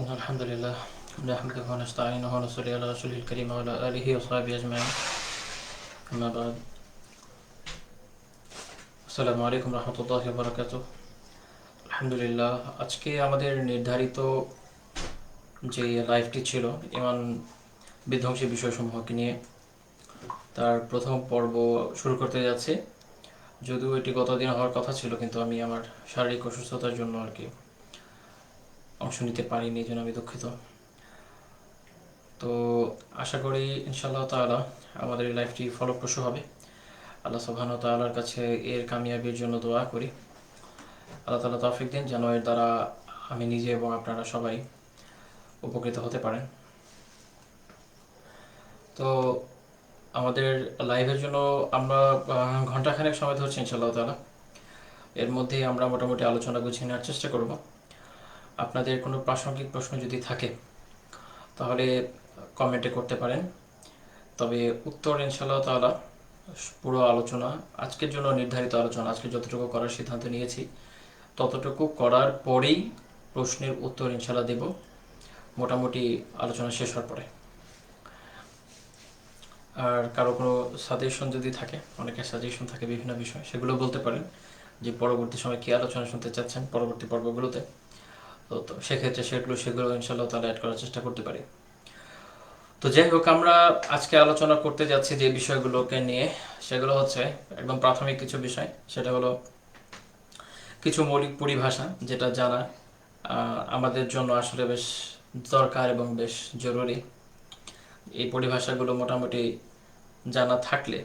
إن الحمد لله نحمده ونستعينه ونصلي على رسوله الكريم وعلى آله وصحبه أجمعين أما بعد আসসালামু আলাইকুম রহমতুল্লাহি ওয়া বারাকাতুহু। আলহামদুলিল্লাহ, আজকে আমাদের নির্ধারিত যে লাইভটি ছিল ইমান বিধ্বংসী বিষয়সমূহকে নিয়ে তার প্রথম পর্ব শুরু করতে যাচ্ছে। যদিও এটি গতদিন হওয়ার কথা ছিল, কিন্তু আমি আমার শারীরিক অসুস্থতার জন্য আর কি অংশ নিতে পারিনি, এই জন্য আমি দুঃখিত। তো আশা করি ইনশাআল্লাহ তাআলা আমাদের এই লাইফটি ফলপ্রসূ হবে। আল্লাহ সুবহানাহু ওয়া তাআলার কাছে এর কামিয়াবির জন্য দোয়া করি। আল্লাহ তাআলা তৌফিক দিন যেন এর দ্বারা আমি নিজে এবং আপনারা সবাই উপকৃত হতে পারেন। তো আমাদের লাইভের জন্য আমরা ঘন্টাখানেক সময় ধরছি ইনশাআল্লাহ তাআলা। এর মধ্যেই আমরা মোটামুটি আলোচনা গুছিয়ে নেওয়ার চেষ্টা করব। আপনাদের কোনো প্রাসঙ্গিক প্রশ্ন যদি থাকে তাহলে কমেন্টে করতে পারেন, তবে উত্তর ইনশাআল্লাহ তাআলা পুরো আলোচনা আজকের জন্য নির্ধারিত আলোচনা আজকে যতটুকু করার সিদ্ধান্ত নিয়েছি ততটুকু করার পরেই প্রশ্নের উত্তর ইনশাআল্লাহ দেব, মোটামুটি আলোচনা শেষ হওয়ার পরে। আর কারো কোনো সাজেশন যদি থাকে, অনেকের সাজেশন থাকে বিভিন্ন বিষয়, সেগুলো বলতে পারেন যে পরবর্তী সময় কী আলোচনা শুনতে চাচ্ছেন পরবর্তী পর্বগুলোতে। তো সেক্ষেত্রে সেগুলো ইনশাআল্লাহ তাআলা অ্যাড করার চেষ্টা করতে পারি। তো যাই হোক, আমরা আজকে আলোচনা করতে যাচ্ছি যে বিষয়গুলোকে নিয়ে, সেগুলো হচ্ছে একদম প্রাথমিক কিছু বিষয়। সেটা হলো কিছু মৌলিক পরিভাষা, যেটা জানা আমাদের জন্য আসলে বেশ দরকার এবং বেশ জরুরি। এই পরিভাষাগুলো মোটামুটি জানা থাকলে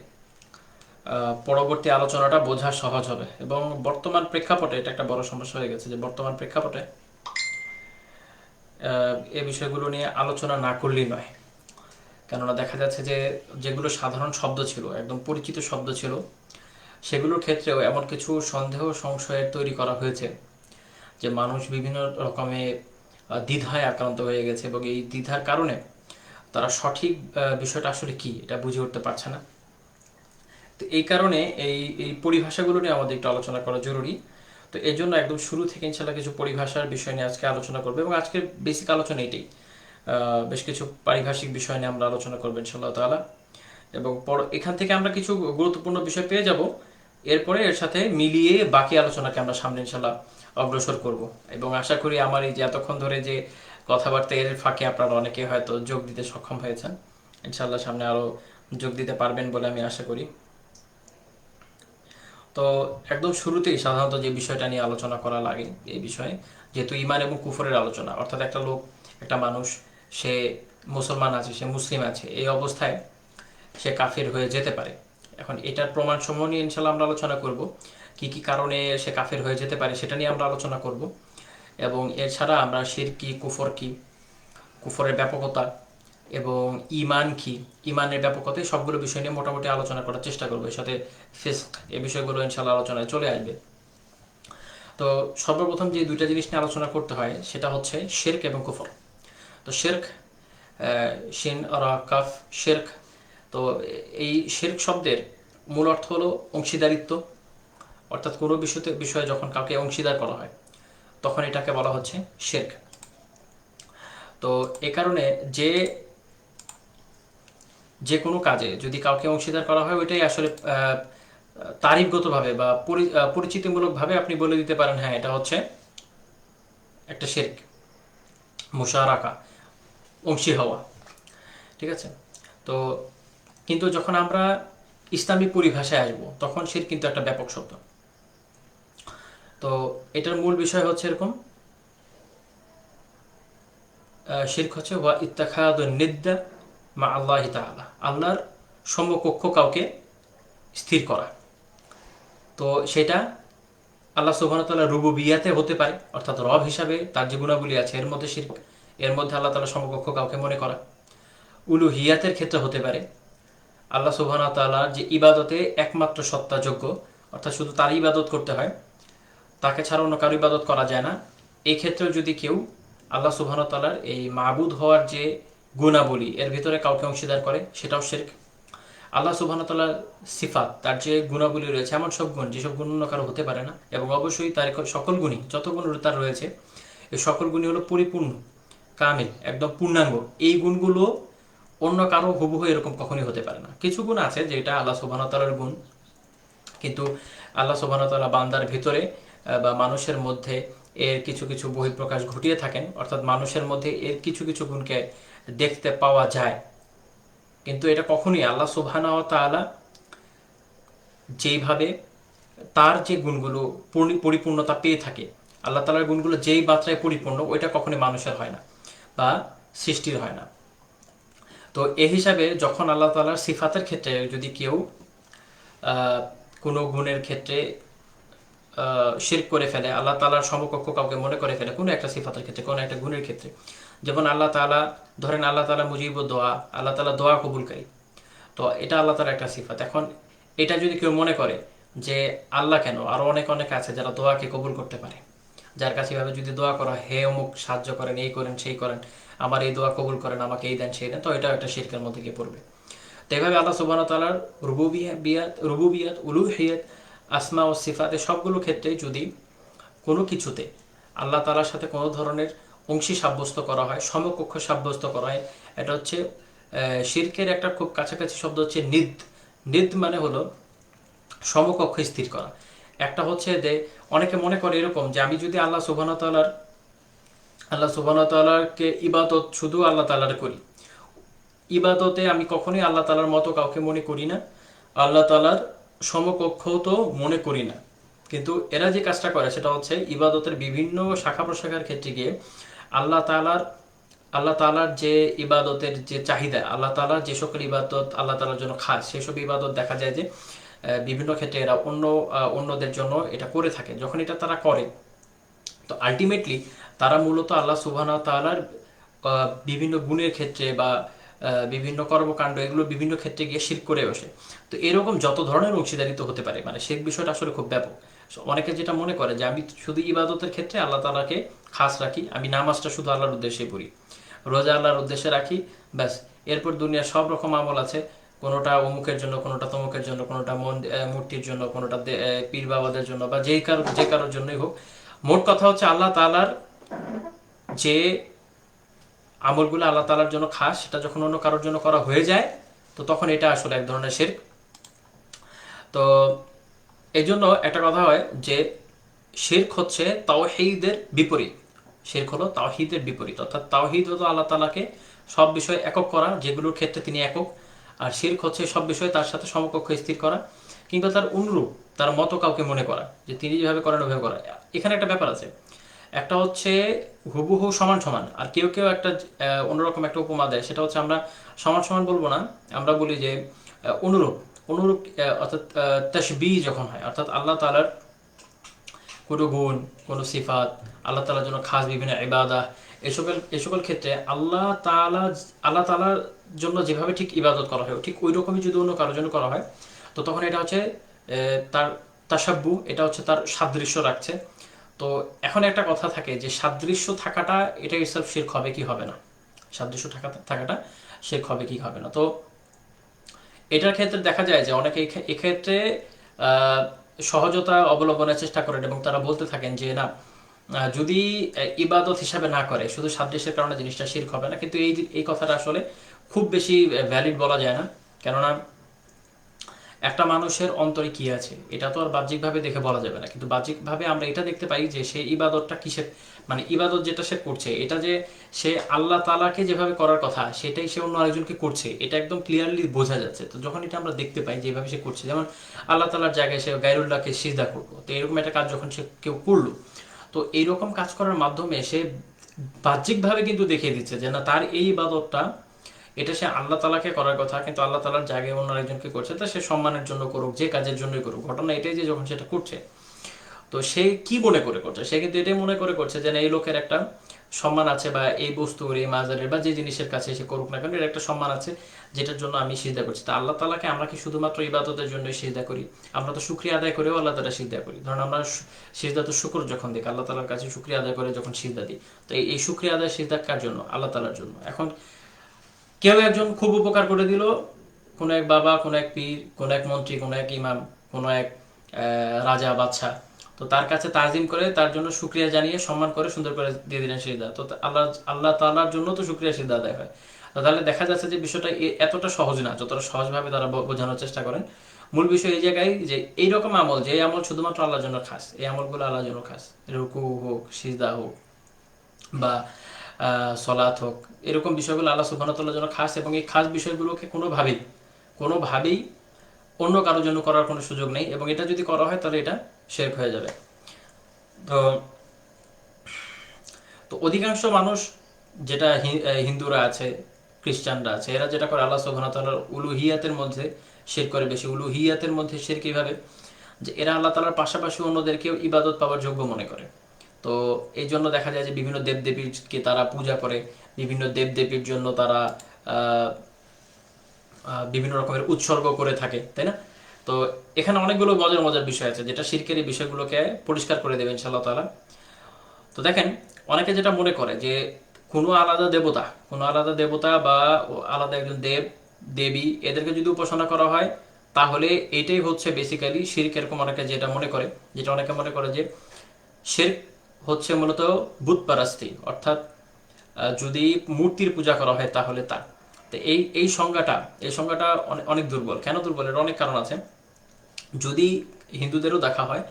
পরবর্তী আলোচনাটা বোঝা সহজ হবে। এবং বর্তমান প্রেক্ষাপটে এটা একটা বড় সমস্যা হয়ে গেছে যে বর্তমান প্রেক্ষাপটে এই বিষয়গুলো নিয়ে আলোচনা না করলেই নয়। কেননা দেখা যাচ্ছে যে যেগুলো সাধারণ শব্দ ছিল, একদম পরিচিত শব্দ ছিল, সেগুলোর ক্ষেত্রেও এমন কিছু সন্দেহ সংশয়ের তৈরি করা হয়েছে যে মানুষ বিভিন্ন রকমের দ্বিধায় আক্রান্ত হয়ে গেছে এবং এই দ্বিধার কারণে তারা সঠিক বিষয়টা আসলে কি এটা বুঝে উঠতে পারছে না। তো এই কারণে এই এই পরিভাষাগুলো নিয়ে আমাদের একটু আলোচনা করা জরুরি। তো এই জন্য একদম শুরু থেকে ইনশাল্লাহ কিছু পরিভাষার বিষয় নিয়ে আজকে আলোচনা করবো এবং আজকের বেসিক আলোচনা এটাই। বেশ কিছু পারিভাষিক বিষয় নিয়ে আমরা আলোচনা করবো ইনশাল্লাহ তাআলা, এবং এখান থেকে আমরা কিছু গুরুত্বপূর্ণ বিষয় পেয়ে যাব। এরপরে এর সাথে মিলিয়ে বাকি আলোচনাকে আমরা সামনে ইনশাল্লাহ অগ্রসর করব। এবং আশা করি আমার এই যে এতক্ষণ ধরে যে কথাবার্তা, এর ফাঁকে আপনারা অনেকে হয়তো যোগ দিতে সক্ষম হয়েছেন। ইনশাল্লাহ সামনে আরও যোগ দিতে পারবেন বলে আমি আশা করি। তো একদম শুরুতেই সাধারণত যে বিষয়টা নিয়ে আলোচনা করা লাগে এই বিষয়ে, যেহেতু ইমান এবং কুফরের আলোচনা, অর্থাৎ একটা লোক, একটা মানুষ, সে মুসলমান আছে, সে মুসলিম আছে, এই অবস্থায় সে কাফির হয়ে যেতে পারে। এখন এটার প্রমাণসমূহ নিয়ে ইনশাল্লাহ আমরা আলোচনা করব। কি কি কারণে সে কাফির হয়ে যেতে পারে সেটা নিয়ে আমরা আলোচনা করব। এবং এছাড়া আমরা শিরক কি, কুফর কি, কুফরের ব্যাপকতা এবং ইমান কি, ইমানের ব্যাপকতা, সবগুলো বিষয় নিয়ে মোটামুটি আলোচনা করার চেষ্টা করবো। এর সাথে ফিসক, এই বিষয়গুলো ইনশাল্লাহ আলোচনায় চলে আসবে। তো সর্বপ্রথম যে দুইটা জিনিস নিয়ে আলোচনা করতে হয় সেটা হচ্ছে শিরক এবং কুফর। তো শিরক, শিন রা কাফ, শিরক। তো এই শিরক শব্দের মূল অর্থ হলো অংশীদারিত্ব, অর্থাৎ কোনো বিষয়ে যখন কাউকে অংশীদার করা হয় তখন এটাকে বলা হচ্ছে শিরক। তো এ কারণে যে কোনো কাজে যদি কাউকে অংশীদার করা হয়, ওইটাই আসলে তারিফগতভাবে বা পরিচিতিমূলকভাবে আপনি বলে দিতে পারেন হ্যাঁ এটা হচ্ছে একটা শিরক, মুশারাকা, অংশী হওয়া। ঠিক আছে? তো কিন্তু যখন আমরা ইসলামী পরিভাষায় আসবো তখন শিরক কিন্তু একটা ব্যাপক শব্দ। তো এটার মূল বিষয় হচ্ছে এরকম, শিরক হচ্ছে ওয়া ইত্তাখাযুন নিদ্দা মা আল্লাহি তাআলা, আল্লাহর সমকক্ষ কাউকে স্থির করা। তো সেটা আল্লাহ সুবহানাহু ওয়া তাআলা রুবুবিয়াতে হতে পারে, অর্থাৎ রব হিসাবে তার যে গুণাবলী আছে এর মধ্যে শিরক, এর মধ্যে আল্লাহ তাআলা সমকক্ষ কাউকে মনে করা। উলুহিয়াতের ক্ষেত্রে হতে পারে, আল্লাহ সুবহানাহু ওয়া তাআলা যে ইবাদতে একমাত্র সত্তাযোগ্য, অর্থাৎ শুধু তার ইবাদত করতে হয়, তাকে ছাড়া অন্য কারো ইবাদত করা যায় না। এই ক্ষেত্রেও যদি কেউ আল্লাহ সুবহানাহু ওয়া তাআলার এই মাবুদ হওয়ার যে গুণাবলী এর ভিতরে কাউকে অংশীদার করে, সেটাও শিরক। আল্লাহ সুবহানাহু ওয়া তাআলার সিফাত, তার যে গুণাবলী রয়েছে, এমন সব গুণ যেসব গুণ অন্য কারো হতে পারে না, এবং অবশ্যই তার সকল গুণই, যত গুণ তার রয়েছে এই সকল গুণই হলো পরিপূর্ণ, কামিল, একদম পূর্ণাঙ্গ, এই গুণগুলো অন্য কারো হুবহু এরকম কখনোই হতে পারে না। কিছু গুণ আছে যেটা আল্লাহ সুবহানাহু ওয়া তাআলার গুণ, কিন্তু আল্লাহ সুবহানাহু ওয়া তাআলা বান্দার ভিতরে বা মানুষের মধ্যে এর কিছু কিছু বহিঃপ্রকাশ ঘটিয়ে থাকেন, অর্থাৎ মানুষের মধ্যে এর কিছু কিছু গুণকে দেখতে পাওয়া যায়। কিন্তু এটা কখনোই আল্লাহ সুবহানাহু ওয়া তাআলা যেইভাবে তার যে গুণগুলো পরিপূর্ণতা পেয়ে থাকে, আল্লাহ তাআলার গুণগুলো যেই মাত্রায় পরিপূর্ণ, ওইটা কখনোই মানুষের হয় না বা সৃষ্টির হয় না। তো এই হিসাবে যখন আল্লাহ তাআলার সিফাতের ক্ষেত্রে যদি কেউ কোনো গুণের ক্ষেত্রে শিরক করে ফেলে, আল্লাহ তাআলার সমকক্ষ কাউকে মনে করে ফেলে কোনো একটা সিফাতের ক্ষেত্রে, কোনো একটা গুণের ক্ষেত্রে, যেমন আল্লাহ তাআলা, ধরেন আল্লাহ তাআলা মুজিবুদ দোয়া, আল্লাহ তাআলা দোয়া কবুলকারী, তো এটা আল্লাহ তাআলার একটা সিফাত। এখন এটা যদি কেউ মনে করে যে আল্লাহ কেন, আরও অনেক অনেক আছে যারা দোয়াকে কবুল করতে পারে, যার কাছে এভাবে যদি দোয়া করা, হে অমুক সাহায্য করেন, এই করেন সেই করেন, আমার এই দোয়া কবুল করেন, আমাকে এই দেন সেই দেন, তো এটাও একটা শিরকের মধ্যে গিয়ে পড়বে। তো এইভাবে আল্লাহ সুবহানাহু ওয়া তাআলার রুবুবিয়াত, উলুহিয়াত, আসমা ও সিফাতে সবগুলো ক্ষেত্রে যদি কোনো কিছুতে আল্লাহ তাআলার সাথে কোনো ধরনের অংশী সাব্যস্ত করা হয়, সমকক্ষ সাব্যস্ত করা হয়, এটা হচ্ছে শিরকের একটা খুব কাছাকাছি শব্দ হচ্ছে নিদ। নিদ মানে হলো সমকক্ষ স্থির করা। একটা হচ্ছে যে অনেকে মনে করে এরকম যে আমি যদি আল্লাহ সুবহানাহু ওয়া তাআলাকে ইবাদত শুধু আল্লাহ তাআলার করি, ইবাদতে আমি কখনোই আল্লাহ তাআলার মতো কাউকে মনে করি না, আল্লাহ তাআলার সমকক্ষও তো মনে করি না। কিন্তু এরা যে কাজটা করে সেটা হচ্ছে ইবাদতের বিভিন্ন শাখা প্রশাখার ক্ষেত্রে গিয়ে আল্লাহ তাআলার আল্লাহ তাআলার যে ইবাদতের যে চাহিদা, আল্লাহ তাআলার যে সকল ইবাদত আল্লাহ তাআলার জন্য খাস, সেসব ইবাদত দেখা যায় যে বিভিন্ন ক্ষেত্রে এরা অন্যদের জন্য এটা করে থাকে। যখন এটা তারা করে, তো আলটিমেটলি তারা মূলত আল্লাহ সুবহানাহু ওয়া তাআলার বিভিন্ন গুণের ক্ষেত্রে বা বিভিন্ন কর্মকাণ্ড, এগুলো বিভিন্ন ক্ষেত্রে গিয়ে শিরক করে বসে। তো এরকম যত ধরনের অংশীদারিত্ব হতে পারে, মানে শিরক বিষয়টা আসলে খুব ব্যাপক। অনেকে যেটা মনে করে যে আমি শুধু ইবাদতের ক্ষেত্রে আল্লাহ তাআলাকে খাস রাখি, আমি নামাজটা শুধু আল্লাহর উদ্দেশ্যে পড়ি, রোজা আল্লাহর উদ্দেশ্যে রাখি, ব্যাস, এরপর দুনিয়ার সব রকম আমল আছে, কোনোটা অমুকের জন্য, কোনোটা তমুকের জন্য, কোনোটা মূর্তির জন্য, কোনোটা পীর বাবাদের জন্য, বা যে কারোর জন্যই হোক। মোট কথা হচ্ছে আল্লাহ তাআলার যে আমলগুলো আল্লাহ তাআলার জন্য খাস, সেটা যখন অন্য কারোর জন্য করা হয়ে যায়, তো তখন এটা আসলে এক ধরনের শিরক। তো এই জন্য একটা কথা হয় যে শিরক হচ্ছে তাওহীদের বিপরীত। শিরক হলো তাওহীদের বিপরীত, অর্থাৎ তাওহীদ হলো আল্লাহ তাআলাকে সব বিষয়ে একক করা, যেগুলোর ক্ষেত্রে তিনি একক। আর শিরক হচ্ছে সব বিষয়ে তার সাথে সমকক্ষ স্থির করা, কিংবা তার অনুরূপ, তার মতো কাউকে মনে করা, যে তিনি যেভাবে করেন ওইভাবে করা। এখানে একটা ব্যাপার আছে, একটা হচ্ছে হুবহু সমান সমান, আর কেউ কেউ একটা অন্যরকম একটা উপমা দেয়, সেটা হচ্ছে আমরা সমান সমান বলবো না, আমরা বলি যে অনুরূপ। অনুরূপ অর্থাৎ তাশবীহ যখন হয়, অর্থাৎ আল্লাহ তাআলার কোনো গুণ, কোনো সিফাত, আল্লাহ তাআলার জন্য খাস বিভিন্ন ইবাদা, এসকল ক্ষেত্রে আল্লাহ তাআলার জন্য যেভাবে ঠিক ইবাদত করা হয়, ঠিক ওই রকমই যদি অন্য কারোর জন্য করা হয়, তো তখন এটা হচ্ছে তার তাশাব্বু, এটা হচ্ছে তার সাদৃশ্য রাখছে। তো এখন একটা কথা থাকে যে সাদৃশ্য থাকাটা এটা ইটসেলফ শিরক হবে কি হবে না, সাদৃশ্য থাকাটা শিরক হবে কি হবে না। তো এটার ক্ষেত্রে দেখা যায় যে অনেকে এক্ষেত্রে সহজতা অবলম্বনের চেষ্টা করেন এবং তারা বলতে থাকেন যে না, যদি ইবাদত হিসাবে না করে, শুধু সাদৃশ্যের কারণে জিনিসটা শিরক হবে না। কিন্তু এই কথাটা আসলে খুব বেশি ভ্যালিড বলা যায় না, কেননা একটা মানুষের অন্তরে কি আছে এটা তো আর বাহ্যিকভাবে দেখে বলা যাবে না, কিন্তু বাহ্যিকভাবে আমরা এটা দেখতে পাই যে সে ইবাদতটা কিসের, মানে ইবাদত যেটা সে করছে, এটা যে সে আল্লাহ তাআলাকে যেভাবে করার কথা সেটাই সে অন্য আরেকজনকে করছে, এটা একদম ক্লিয়ারলি বোঝা যাচ্ছে। তো যখন এটা আমরা দেখতে পাই যেভাবে সে করছে, যেমন আল্লাহ তাআলার জায়গায় সে গায়রুল্লাহকে সিজদা করলো, তো এরকম একটা কাজ যখন সে কেউ করলো, তো এইরকম কাজ করার মাধ্যমে সে বাহ্যিকভাবে কিন্তু দেখিয়ে দিচ্ছে যে না, তার এই ইবাদতটা এটা সে আল্লাহ তাআলাকে করার কথা, কিন্তু আল্লাহ তাআলার জায়গায় অন্য আরেকজনকে করছে। তো সে সম্মানের জন্য করুক, যে কাজের জন্যই করুক, ঘটনা এটাই যে যখন সেটা করছে, তো সে কি মনে করে করছে, সে কিন্তু এটাই মনে করে করছে যে না, এই লোকের একটা সম্মান আছে, বা এই বস্তুর, এই মাজারের বা যে জিনিসের কাছে সে করুক না কেন, এর একটা সম্মান আছে, যেটার জন্য আমি সিজদা করছি। তা আল্লাহ তাআলাকে আমরা কি শুধুমাত্র ইবাদতের জন্যই সিজদা করি? আমরা তো শুকরিয়া আদায় করেও আল্লাহ তাআলা সিজদা করি। ধরুন আমরা সিজদা তো শুকর যখন দিই, আল্লাহ তাআলার কাছে শুকরিয়া আদায় করে যখন সিজদা দিই, তো এই শুকরিয়া আদায় সিজদা কার জন্য? আল্লাহ তাআলার জন্য। এখন কেউ একজন খুব উপকার করে দিল, কোনো এক বাবা, কোনো এক পীর, কোনো এক মন্ত্রী, কোনো এক ইমাম, কোনো এক রাজা বাদশাহ, তো তার কাছে তাজিম করে, তার জন্য শুকরিয়া জানিয়ে সম্মান করে সুন্দর করে দিয়ে দিলেন সিজদা। তো আল্লাহ আল্লাহ তাআলার জন্য তো শুকরিয়া সিজদা আদায় হয়। তো তাহলে দেখা যাচ্ছে যে বিষয়টা এতটা সহজ না যতটা সহজভাবে তারা বোঝানোর চেষ্টা করেন। মূল বিষয় এই জায়গায় যে এইরকম আমল, যে আমল শুধুমাত্র আল্লাহর জন্য খাস, এই আমলগুলো আল্লাহর জন্য খাস, রুকু হোক, সিজদা হোক, বা সলাৎ হোক, এরকম বিষয়গুলো আল্লাহ সুবহানাহু ওয়া তাআলার জন্য খাস, এবং এই খাস বিষয়গুলোকে কোনোভাবেই অন্য কারোর জন্য করার কোনো সুযোগ নেই, এবং এটা যদি করা হয় তাহলে এটা শিরক হয়ে যাবে। তো তো অধিকাংশ মানুষ, যেটা হিন্দুরা আছে, খ্রিস্টানরা আছে, এরা যেটা করে আল্লাহ সুবহানাহু ওয়া তাআলার উলুহিয়াতের মধ্যে শিরক করে বেশি। উলুহিয়াতের মধ্যে শিরক কিভাবে, যে এরা আল্লাহ তাআলার পাশাপাশি অন্যদেরকেও ইবাদত পাওয়ার যোগ্য মনে করে। তো এই জন্য দেখা যায় যে বিভিন্ন দেবদেবীকে তারা পূজা করে, বিভিন্ন দেবদেবীর জন্য তারা বিভিন্ন রকমের উৎসর্গ করে থাকে, তাই না? তো এখানে অনেকগুলো মজার মজার বিষয় আছে যেটা শিরকের এই বিষয়গুলোকে পরিষ্কার করে দেবে ইনশাআল্লাহ তাআলা। তো দেখেন, অনেকে যেটা মনে করে যে কোনো আলাদা দেবতা বা আলাদা একজন দেব দেবী, এদেরকে যদি উপাসনা করা হয় তাহলে এটাই হচ্ছে বেসিক্যালি শিরক। এরকম অনেকে মনে করে যে শিরক হচ্ছে মূলত বুতপারাস্তি, অর্থাৎ যদি মূর্তির পূজা করা হয় তাহলে তা। তো এই সংজ্ঞাটা অনেক দুর্বল। কেন দুর্বল? এর অনেক কারণ আছে। যদি হিন্দুদেরও দেখা হয়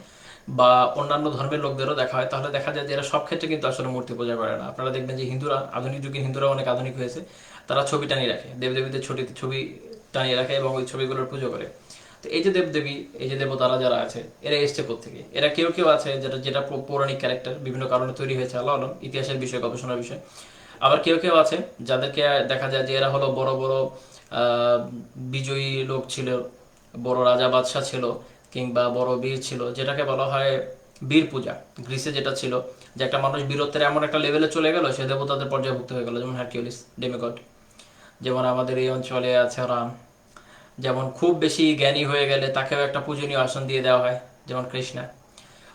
বা অন্যান্য ধর্মের লোকদেরও দেখা হয়, তাহলে দেখা যায় যে এরা সব ক্ষেত্রে কিন্তু আসলে মূর্তি পূজা করে না। আপনারা দেখবেন যে আধুনিক যুগের হিন্দুরা অনেক আধুনিক হয়েছে, তারা ছবি টানিয়ে রাখে, দেবদেবীদের ছবি টানিয়ে রাখে এবং ওই ছবিগুলোর পুজো করে। তো এই যে দেবদেবী, এই যে দেবতারা যারা আছে, এরা এসছে কোত্থেকে? এরা কেউ কেউ আছে যেটা যেটা পৌরাণিক ক্যারেক্টার, বিভিন্ন কারণে তৈরি হয়েছে, আল্লাহ আলম, ইতিহাসের বিষয়, গবেষণার বিষয়। আবার কেউ কেউ আছে যাদেরকে দেখা যায় যে এরা হলো বড় বড় বিজয়ী লোক ছিল, বড় রাজা বাদশাহ ছিল, কিংবা বড় বীর ছিল, যেটাকে বলা হয় বীর পূজা। গ্রিসে যেটা ছিল যে একটা মানুষ বীরত্বের এমন একটা লেভেলে চলে গেল, সে দেবতাদের পর্যায়ভুক্ত হয়ে গেল, যেমন হারকিউলিস, ডেমিগড। যেমন আমাদের এই অঞ্চলে আছে রাম। যেমন খুব বেশি জ্ঞানী হয়ে গেলে তাকেও একটা পূজনীয় আসন দিয়ে দেওয়া হয়, যেমন কৃষ্ণা।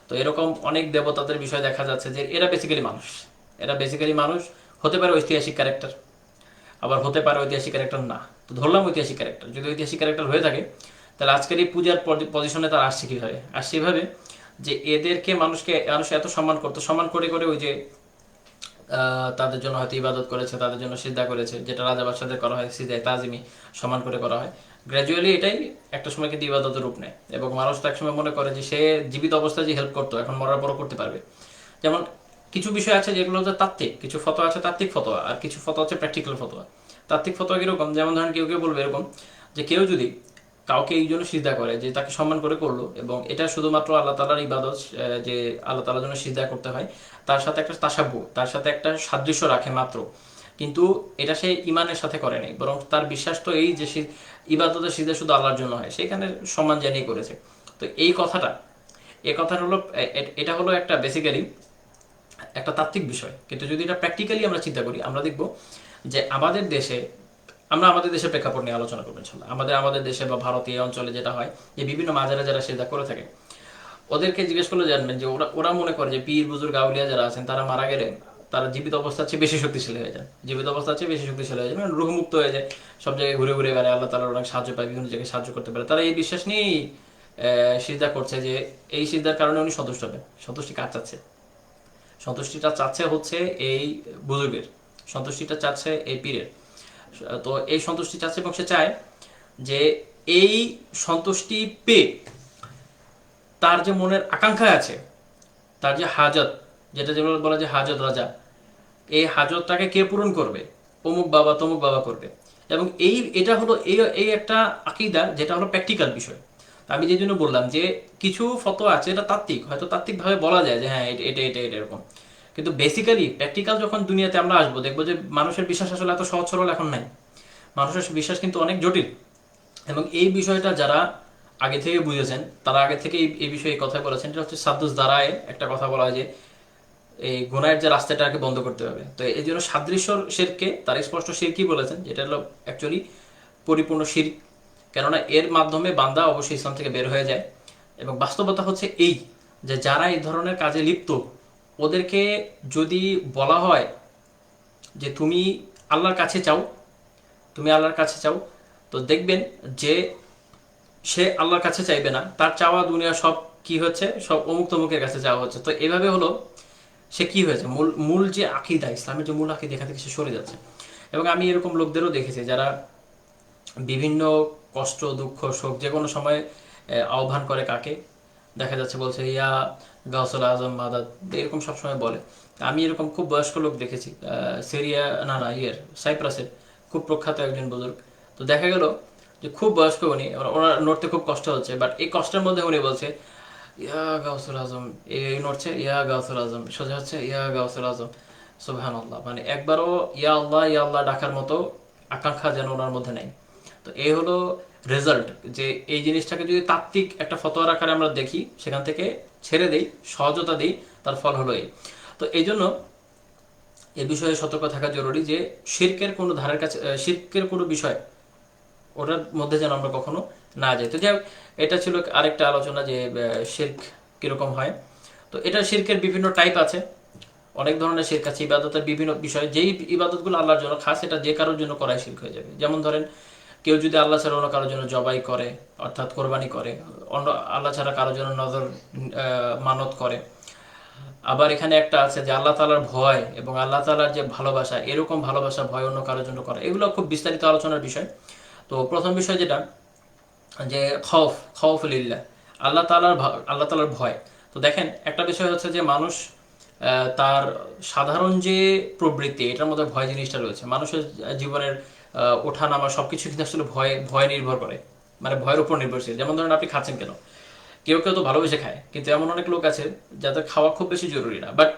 তো এরকম অনেক দেবতাদের বিষয় দেখা যাচ্ছে যে এরা বেসিক্যালি মানুষ হতে পারে ঐতিহাসিক ক্যারেক্টার, আবার হতে পারে ঐতিহাসিক ক্যারেক্টার না। তো ধরলাম ঐতিহাসিক ক্যারেক্টার, যদি ঐতিহাসিক ক্যারেক্টার হয়ে থাকে তাহলে আজকের এই পূজার পজিশনে তারা আসছে কীভাবে? আসছে এভাবে যে এদেরকে মানুষ এত সম্মান করে করে ওই যে তাদের জন্য হয়তো ইবাদত করেছে, তাদের জন্য সিজদা করেছে, যেটা রাজা বাদশাদের করা হয় সিজদায়ে তাজিমি, সম্মান করে করা হয়। গ্র্যাজুয়ালি এটাই একটা সময় কিন্তু ইবাদতের রূপ নেয়, এবং মানুষ তো একসময় মনে করে যে সে জীবিত অবস্থায় যে হেল্প করতো, এখন মরার পরও করতে পারবে। যেমন কিছু বিষয় আছে যেগুলো হচ্ছে তাত্ত্বিক, কিছু ফতোয়া আছে তাত্ত্বিক ফতোয়া, আর কিছু ফতোয়া হচ্ছে প্র্যাকটিক্যাল ফতোয়া। তাত্ত্বিক ফতোয়া কিরকম? যেমন ধরেন কেউ কেউ বলবে এরকম যে কেউ যদি কাউকে এই জন্য সিজদা করে যে তাকে সম্মান করে করলো, এবং এটা শুধুমাত্র আল্লাহ তাআলার ইবাদত, যে আল্লাহ তাআলার জন্য সিজদা করতে হয়, তার সাথে একটা তাসাব্বু, তার সাথে একটা সাদৃশ্য রাখে মাত্র, কিন্তু এটা সে ইমানের সাথে করে নাই, বরং তার বিশ্বাস তো এই যে ইবাদতের সিজদা শুধু আল্লাহর জন্য হয়, সেখানে সম্মান জানিয়ে করেছে। তো এই কথাটা হলো এটা হলো একটা বেসিক্যালি একটা তাত্ত্বিক বিষয়। কিন্তু যদি এটা প্র্যাকটিক্যালি আমরা চিন্তা করি, আমরা দেখব যে আমাদের দেশের প্রেক্ষাপট নিয়ে আলোচনা করবো ইনশাআল্লাহ। আমাদের দেশে বা ভারতীয় অঞ্চলে যেটা হয় যে বিভিন্ন মাজারে যারা সিজদা করে থাকে, ওদেরকে জিজ্ঞেস করলে জানবেন যে ওরা মনে করে যে পীর বুজুর্গ আউলিয়া যারা আছেন তারা মারা গেলে তারা জীবিত অবস্থার চেয়ে বেশি শক্তিশালী হয়ে যায়, মানে রুহ মুক্ত হয়ে যায়, সব জায়গায় ঘুরে ঘুরে বেড়ায়, আল্লাহ তাআলার অনেক সাহায্য পায়, বিভিন্ন জায়গায় সাহায্য করতে পারে। তারা এই বিশ্বাস নিয়েই সিজদা করছে যে এই সিজদার কারণে উনি সন্তুষ্ট হবেন। সন্তুষ্টি কার চাচ্ছে? সন্তুষ্টিটা চাচ্ছে হচ্ছে এই বুজুর্গের, সন্তুষ্টিটা চাচ্ছে এই পীরের। তো এই সন্তুষ্টি চাচ্ছে, এবং সে চায় যে এই সন্তুষ্টি পেয়ে তার যে মনের আকাঙ্ক্ষা আছে, তার যে হাজত, যেগুলো বলা যে হাজত রাজা, এই হাজতটাকে কে পূরণ করবে? অমুক বাবা তমুক বাবা করবে। এবং এটা হলো এই একটা আকীদা, যেটা হলো প্র্যাকটিক্যাল বিষয়। আমি যে জন্য বললাম যে কিছু ফতোয়া আছে এটা তাত্ত্বিক, হয়তো তাত্ত্বিকভাবে বলা যায় যে হ্যাঁ এটা এরকম, কিন্তু বেসিক্যালি প্র্যাকটিক্যাল যখন দুনিয়াতে আমরা আসবো, দেখবো যে মানুষের বিশ্বাস আসলে এত সহজ সরল এখন নাই। মানুষের বিশ্বাস কিন্তু অনেক জটিল, এবং এই বিষয়টা যারা আগে থেকে বুঝেছেন তারা আগে থেকে এই বিষয়ে কথা বলেছেন। এটা হচ্ছে সাদ্দুস দারায়ে একটা কথা বলা হয় যে এই গুনাহের যে রাস্তাটাকে বন্ধ করতে হবে। তো এই জন্য সাদৃশ্য শিরকে তারা স্পষ্ট শিরকই বলেছেন, যেটা হলো অ্যাকচুয়ালি পরিপূর্ণ শিরক। কেননা এর মাধ্যমে বান্দা অবশ্যই ইসলাম থেকে বের হয়ে যায়। এবং বাস্তবতা হচ্ছে এই যে যারা এই ধরনের কাজে লিপ্ত, ওদেরকে যদি বলা হয় যে আল্লাহর কাছে চাও তুমি আল্লাহর কাছে চাও, তো দেখবেন যে সে আল্লাহর কাছে চাইবে না, তার চাওয়া দুনিয়া সব কি হচ্ছে, সব অমুক তমুকের কাছে যাওয়া হচ্ছে। তো এভাবে হলো সে কি হয়েছে, মূল মূল যে আকিদা, ইসলামের যে মূল আকিদা, এখান থেকে সে সরে যাচ্ছে। এবং আমি এরকম লোকদেরও দেখেছি যারা বিভিন্ন কষ্ট, দুঃখ, শোক যে কোনো সময় আহ্বান করে কাকে, দেখা যাচ্ছে বলছে ইয়া গাউসুল আজম মাদাদ, এরকম সবসময় বলে। আমি এরকম খুব বয়স্ক লোক দেখেছি, সিরিয়া না না ইয়ের সাইপ্রাসের খুব প্রখ্যাত একজন বুজুর্গ। তো দেখা গেল যে খুব বয়স্ক উনি, ওনার নড়তে খুব কষ্ট হচ্ছে, বাট এই কষ্টের মধ্যে উনি বলছে ইয়া গাউসুল আজম, এই নড়ছে ইয়া গাউসুল আজম, সোজা হচ্ছে ইয়া গাউসুল আজম। সুবহানাল্লাহ, মানে একবারও ইয়া আল্লাহ ডাকার মতো আকাঙ্ক্ষা যেন ওনার মধ্যে নেই। তো এই হলো রেজাল্ট, যে এই জিনিসটাকে যদি তাত্ত্বিক একটা ফতোয়ার আকারে আমরা দেখি, সেখান থেকে ছেড়ে দেই, সহজতা দিই, তার ফল হলো এই। তো এই জন্য এ বিষয়ে সতর্ক থাকা জরুরি যে শিরকের কোনো ধারের কাছে, শিরকের কোনো বিষয় ওটার মধ্যে যেন আমরা কখনো না যাই। তো যাই হোক, এটা ছিল আরেকটা আলোচনা যে শিরক কিরকম হয়। তো এটা শিরকের বিভিন্ন টাইপ আছে, অনেক ধরনের শিরক আছে, ইবাদতের বিভিন্ন বিষয়। যেই ইবাদতগুলো আল্লাহর জন্য খাস, এটা যে কারোর জন্য করাই শিরক হয়ে যাবে। যেমন ধরেন কেউ যদি আল্লাহ ছাড়া অন্য কারোর জন্য জবাই করে, অর্থাৎ কোরবানি করে, অন্য আল্লাহ ছাড়া কারোর জন্য নজর মানত করে। আবার এখানে একটা আছে যে আল্লাহ তাআলার ভয় এবং আল্লাহ তাআলার যে ভালোবাসা, এরকম ভালোবাসা ভয় অন্য কারোর জন্য করে, এগুলো খুব বিস্তারিত আলোচনার বিষয়। তো প্রথম বিষয় যেটা, যে খৌফুলিল্লাহ, আল্লাহ তাআলার ভয়। তো দেখেন একটা বিষয় হচ্ছে যে মানুষ তার সাধারণ যে প্রবৃত্তি, এটার মধ্যে ভয় জিনিসটা রয়েছে। মানুষের জীবনের ওঠা নামা সবকিছু কিন্তু আসলে ভয় নির্ভর করে, মানে ভয়ের উপর নির্ভরশীল। যেমন ধরেন আপনি খাচ্ছেন কেন, কেউ কেউ তো ভালোবেসে খায়, কিন্তু এমন অনেক লোক আছে যাদের খাওয়া খুব বেশি জরুরি না, বাট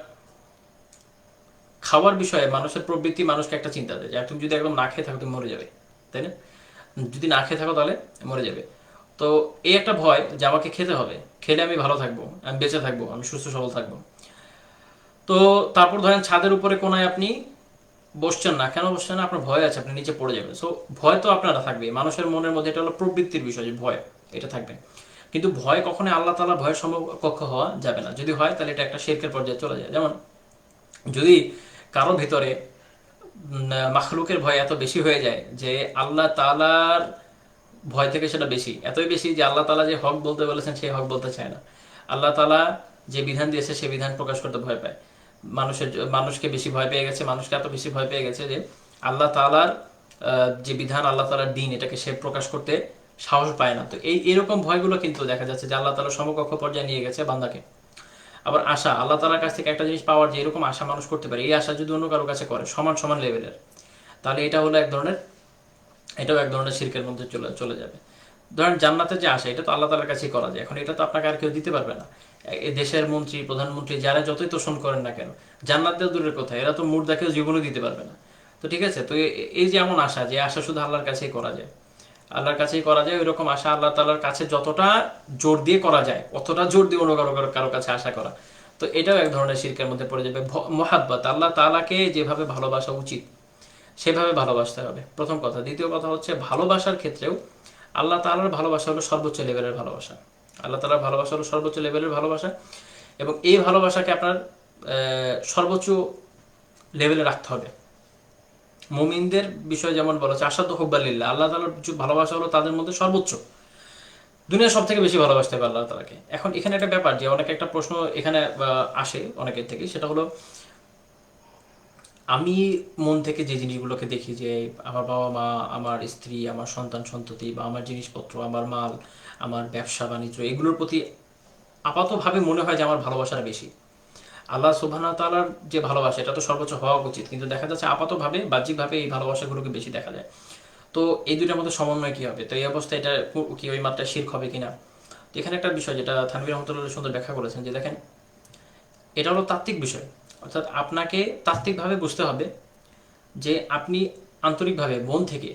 খাওয়ার বিষয়ে মানুষের প্রবৃত্তি মানুষকে একটা চিন্তা দেয় যে তুমি যদি একদম না খেয়ে থাকো তুমি মরে যাবে, তাই না? যদি না খেয়ে থাকো তাহলে মরে যাবে। তো এই একটা ভয় যে আমাকে খেতে হবে, খেলে আমি ভালো থাকবো, আমি বেঁচে থাকবো, আমি সুস্থ সবল থাকবো। তো তারপর ধরেন ছাদের উপরে কোনায় আপনি বসছেন না, কেন বসছেন না? আপনার ভয় আছে, আপনি নিচে পড়ে যাবেন। সো ভয় তো আপনারা থাকবে, মানুষের মনের মধ্যে এটা হলো প্রবৃত্তির বিষয় যে ভয়, এটা থাকবে। কিন্তু ভয় কখনোই আল্লাহ তাআলা ভয়ের সমকক্ষ হওয়া যাবে না। যদি হয় তাহলে এটা একটা শিরকের পর্যায়ে চলে যায়। যেমন যদি কারো ভিতরে মাখলুকের ভয় এত বেশি হয়ে যায় যে আল্লাহ তাআলার ভয় থেকে সেটা বেশি, এতই বেশি যে আল্লাহ তাআলা যে হক বলতে বলেছেন সেই হক বলতে চায় না, আল্লাহ তাআলা যে বিধান দিয়েছে সেই বিধান প্রকাশ করতে ভয় পায়, মানুষকে বেশি ভয় পেয়ে গেছে, মানুষকে এত বেশি ভয় পেয়ে গেছে যে আল্লাহ তাআলার যে বিধান, আল্লাহ তাআলার দিন, এটাকে সে প্রকাশ করতে সাহস পায় না। তো এরকম ভয়গুলো কিন্তু দেখা যাচ্ছে যে আল্লাহ তাআলা সমকক্ষ পর্যায়ে নিয়ে গেছে বান্দাকে। আবার আশা, আল্লাহ তাআলার কাছ থেকে একটা জিনিস পাওয়ার যে এরকম আশা মানুষ করতে পারে, এই আশা যদি অন্য কারো কাছে করে সমান সমান লেভেলের, তাহলে এটা হলো এক ধরনের, এটাও এক ধরনের শিরকের মধ্যে চলে চলে যাবে। ধরেন জান্নাতের যে আশা, এটা তো আল্লাহ তাআলার কাছেই করা যায়। এখন এটা তো আপনাকে আর কেউ দিতে পারবে না। এই দেশের মন্ত্রী, প্রধানমন্ত্রী যারা যতই তোষণ করেন না কেন, জান্নাতের দূরের কথা, এরা তো মুর্দাকেও জীবনও দিতে পারবে না। তো ঠিক আছে, তো এই যে এমন আশা, যে আশা শুধু আল্লাহর কাছেই করা যায়, আল্লাহর কাছেই করা যায়, ওইরকম আশা আল্লাহ তাআলার কাছে যতটা জোর দিয়ে করা যায়, অতটা জোর দিয়ে অন্য কারো কাছে আশা করা, তো এটাও এক ধরনের শিরকের মধ্যে পড়ে যাবে। মহাব্বত, আল্লাহ তাআলাকে যেভাবে ভালোবাসা উচিত সেভাবে ভালোবাসতে হবে, প্রথম কথা। দ্বিতীয় কথা হচ্ছে ভালোবাসার ক্ষেত্রেও আল্লাহ তাআলার ভালোবাসা হলো সর্বোচ্চ লেভেলের ভালোবাসা। আল্লাহ তাআলার ভালোবাসা হলো সর্বোচ্চ লেভেলের ভালোবাসা, এবং এই ভালোবাসাকে আপনার সর্বোচ্চ লেভেলে রাখতে হবে। মুমিনদের বিষয়ে যেমন বলা হচ্ছে আশাদ্দু হুব্বালিল্লাহ, আল্লাহ তাআলার ভালোবাসা হলো তাদের মধ্যে সর্বোচ্চ, দুনিয়ার সব থেকে বেশি ভালোবাসতে হবে আল্লাহ তাআলাকে। এখন এখানে একটা ব্যাপার, যে অনেক একটা প্রশ্ন এখানে আসে অনেকের থেকে, সেটা হলো আমি মন থেকে যে জিনিসগুলোকে দেখি, যে আমার বাবা মা, আমার স্ত্রী, আমার সন্তান সন্ততি, বা আমার জিনিসপত্র, আমার মাল, আমার ব্যবসা বাণিজ্য, এগুলোর প্রতি আপাতভাবে মনে হয় যে আমার ভালোবাসাটা বেশি। আল্লাহ সুবহানাহু ওয়া তাআলার যে ভালোবাসা, এটা তো সর্বোচ্চ হওয়া উচিত, কিন্তু দেখা যাচ্ছে আপাতভাবে বাহ্যিকভাবে এই ভালোবাসাগুলোকে বেশি দেখা যায়। তো এই দুইটার মধ্যে সমন্বয় কি হবে? তো এই অবস্থায় এটা কি ওই মাত্রায় শিরক হবে কিনা? তো এখানে একটা বিষয় যেটা থানভীর রহমতুল্লাহ সুন্দর ব্যাখ্যা করেছেন, যে দেখেন এটা হলো তাত্ত্বিক বিষয়, অর্থাৎ আপনাকে তাত্ত্বিকভাবে বুঝতে হবে যে আপনি আন্তরিকভাবে মন থেকে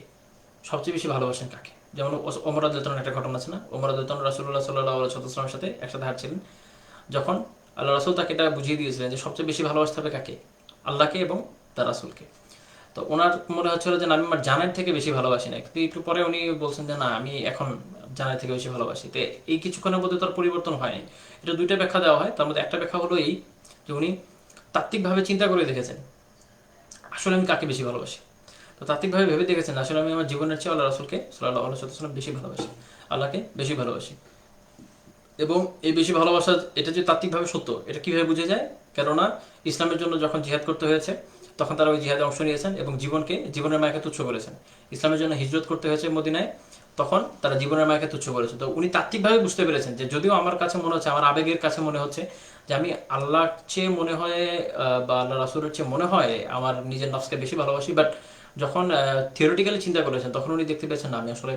সবচেয়ে বেশি ভালোবাসেন কাকে। যেমন ওমর রাদিয়াল্লাহু আনহুর একটা ঘটনা আছে না, ওমর রাদিয়াল্লাহু আনহু রাসূলুল্লাহ সাল্লাল্লাহু আলাইহি ওয়াসাল্লামের সাথে একসাথে হাঁটছিলেন, যখন আল্লাহ রাসূল তাকে এটা বুঝিয়ে দিয়েছিলেন যে সবচেয়ে বেশি ভালোবাসতে হবে কাকে, আল্লাহকে এবং তার রাসূলকে। তো ওনার মনে হচ্ছিল যে আমি আমার জানের থেকে বেশি ভালোবাসি না, কিন্তু একটু পরে উনি বলছেন যে না, আমি এখন জানের থেকে বেশি ভালোবাসি। তো এই কিছুক্ষণের মধ্যে তার পরিবর্তন হয়নি। এটা দুইটা ব্যাখ্যা দেওয়া হয়, তার মধ্যে একটা ব্যাখ্যা হলো এই যে উনি তাত্ত্বিকভাবে চিন্তা করে দেখেছেন আসলে আমি কাকে বেশি ভালোবাসি। তো তাত্ত্বিকভাবে ভেবে দেখেছেন আসলে আমি আমার জীবনের চেয়ে আল্লাহ রাসূলকে সাল্লাল্লাহু আলাইহি ওয়াসাল্লাম বেশি ভালোবাসি, আল্লাহকে বেশি ভালোবাসি। এবং এই বেশি ভালোবাসা, এটা যে তাত্ত্বিকভাবে সত্য এটা কিভাবে বোঝা যায়? কেননা ইসলামের জন্য যখন জিহাদ করতে হয়েছে তখন তারা ওই জিহাদে অংশ নিয়েছেন এবং জীবনের মায়াকে তুচ্ছ করেছেন। ইসলামের জন্য হিজরত করতে হয়েছে মদিনায়, তখন তারা জীবনের মায়াকে তুচ্ছ করেছে। তো উনি তাত্ত্বিকভাবে বুঝতে পেরেছেন যে যদিও আমার কাছে মনে হচ্ছে, আমার আবেগের কাছে মনে হচ্ছে যে আমি আল্লাহর চেয়ে মনে হয় বা আল্লাহ রাসূলের চেয়ে মনে হয় আমার নিজের নফসকে বেশি ভালোবাসি, বাট যখন থিওরিটিক্যালি চিন্তা করেছেন তখন উনি দেখতে পেয়েছেন না, আমি আসলে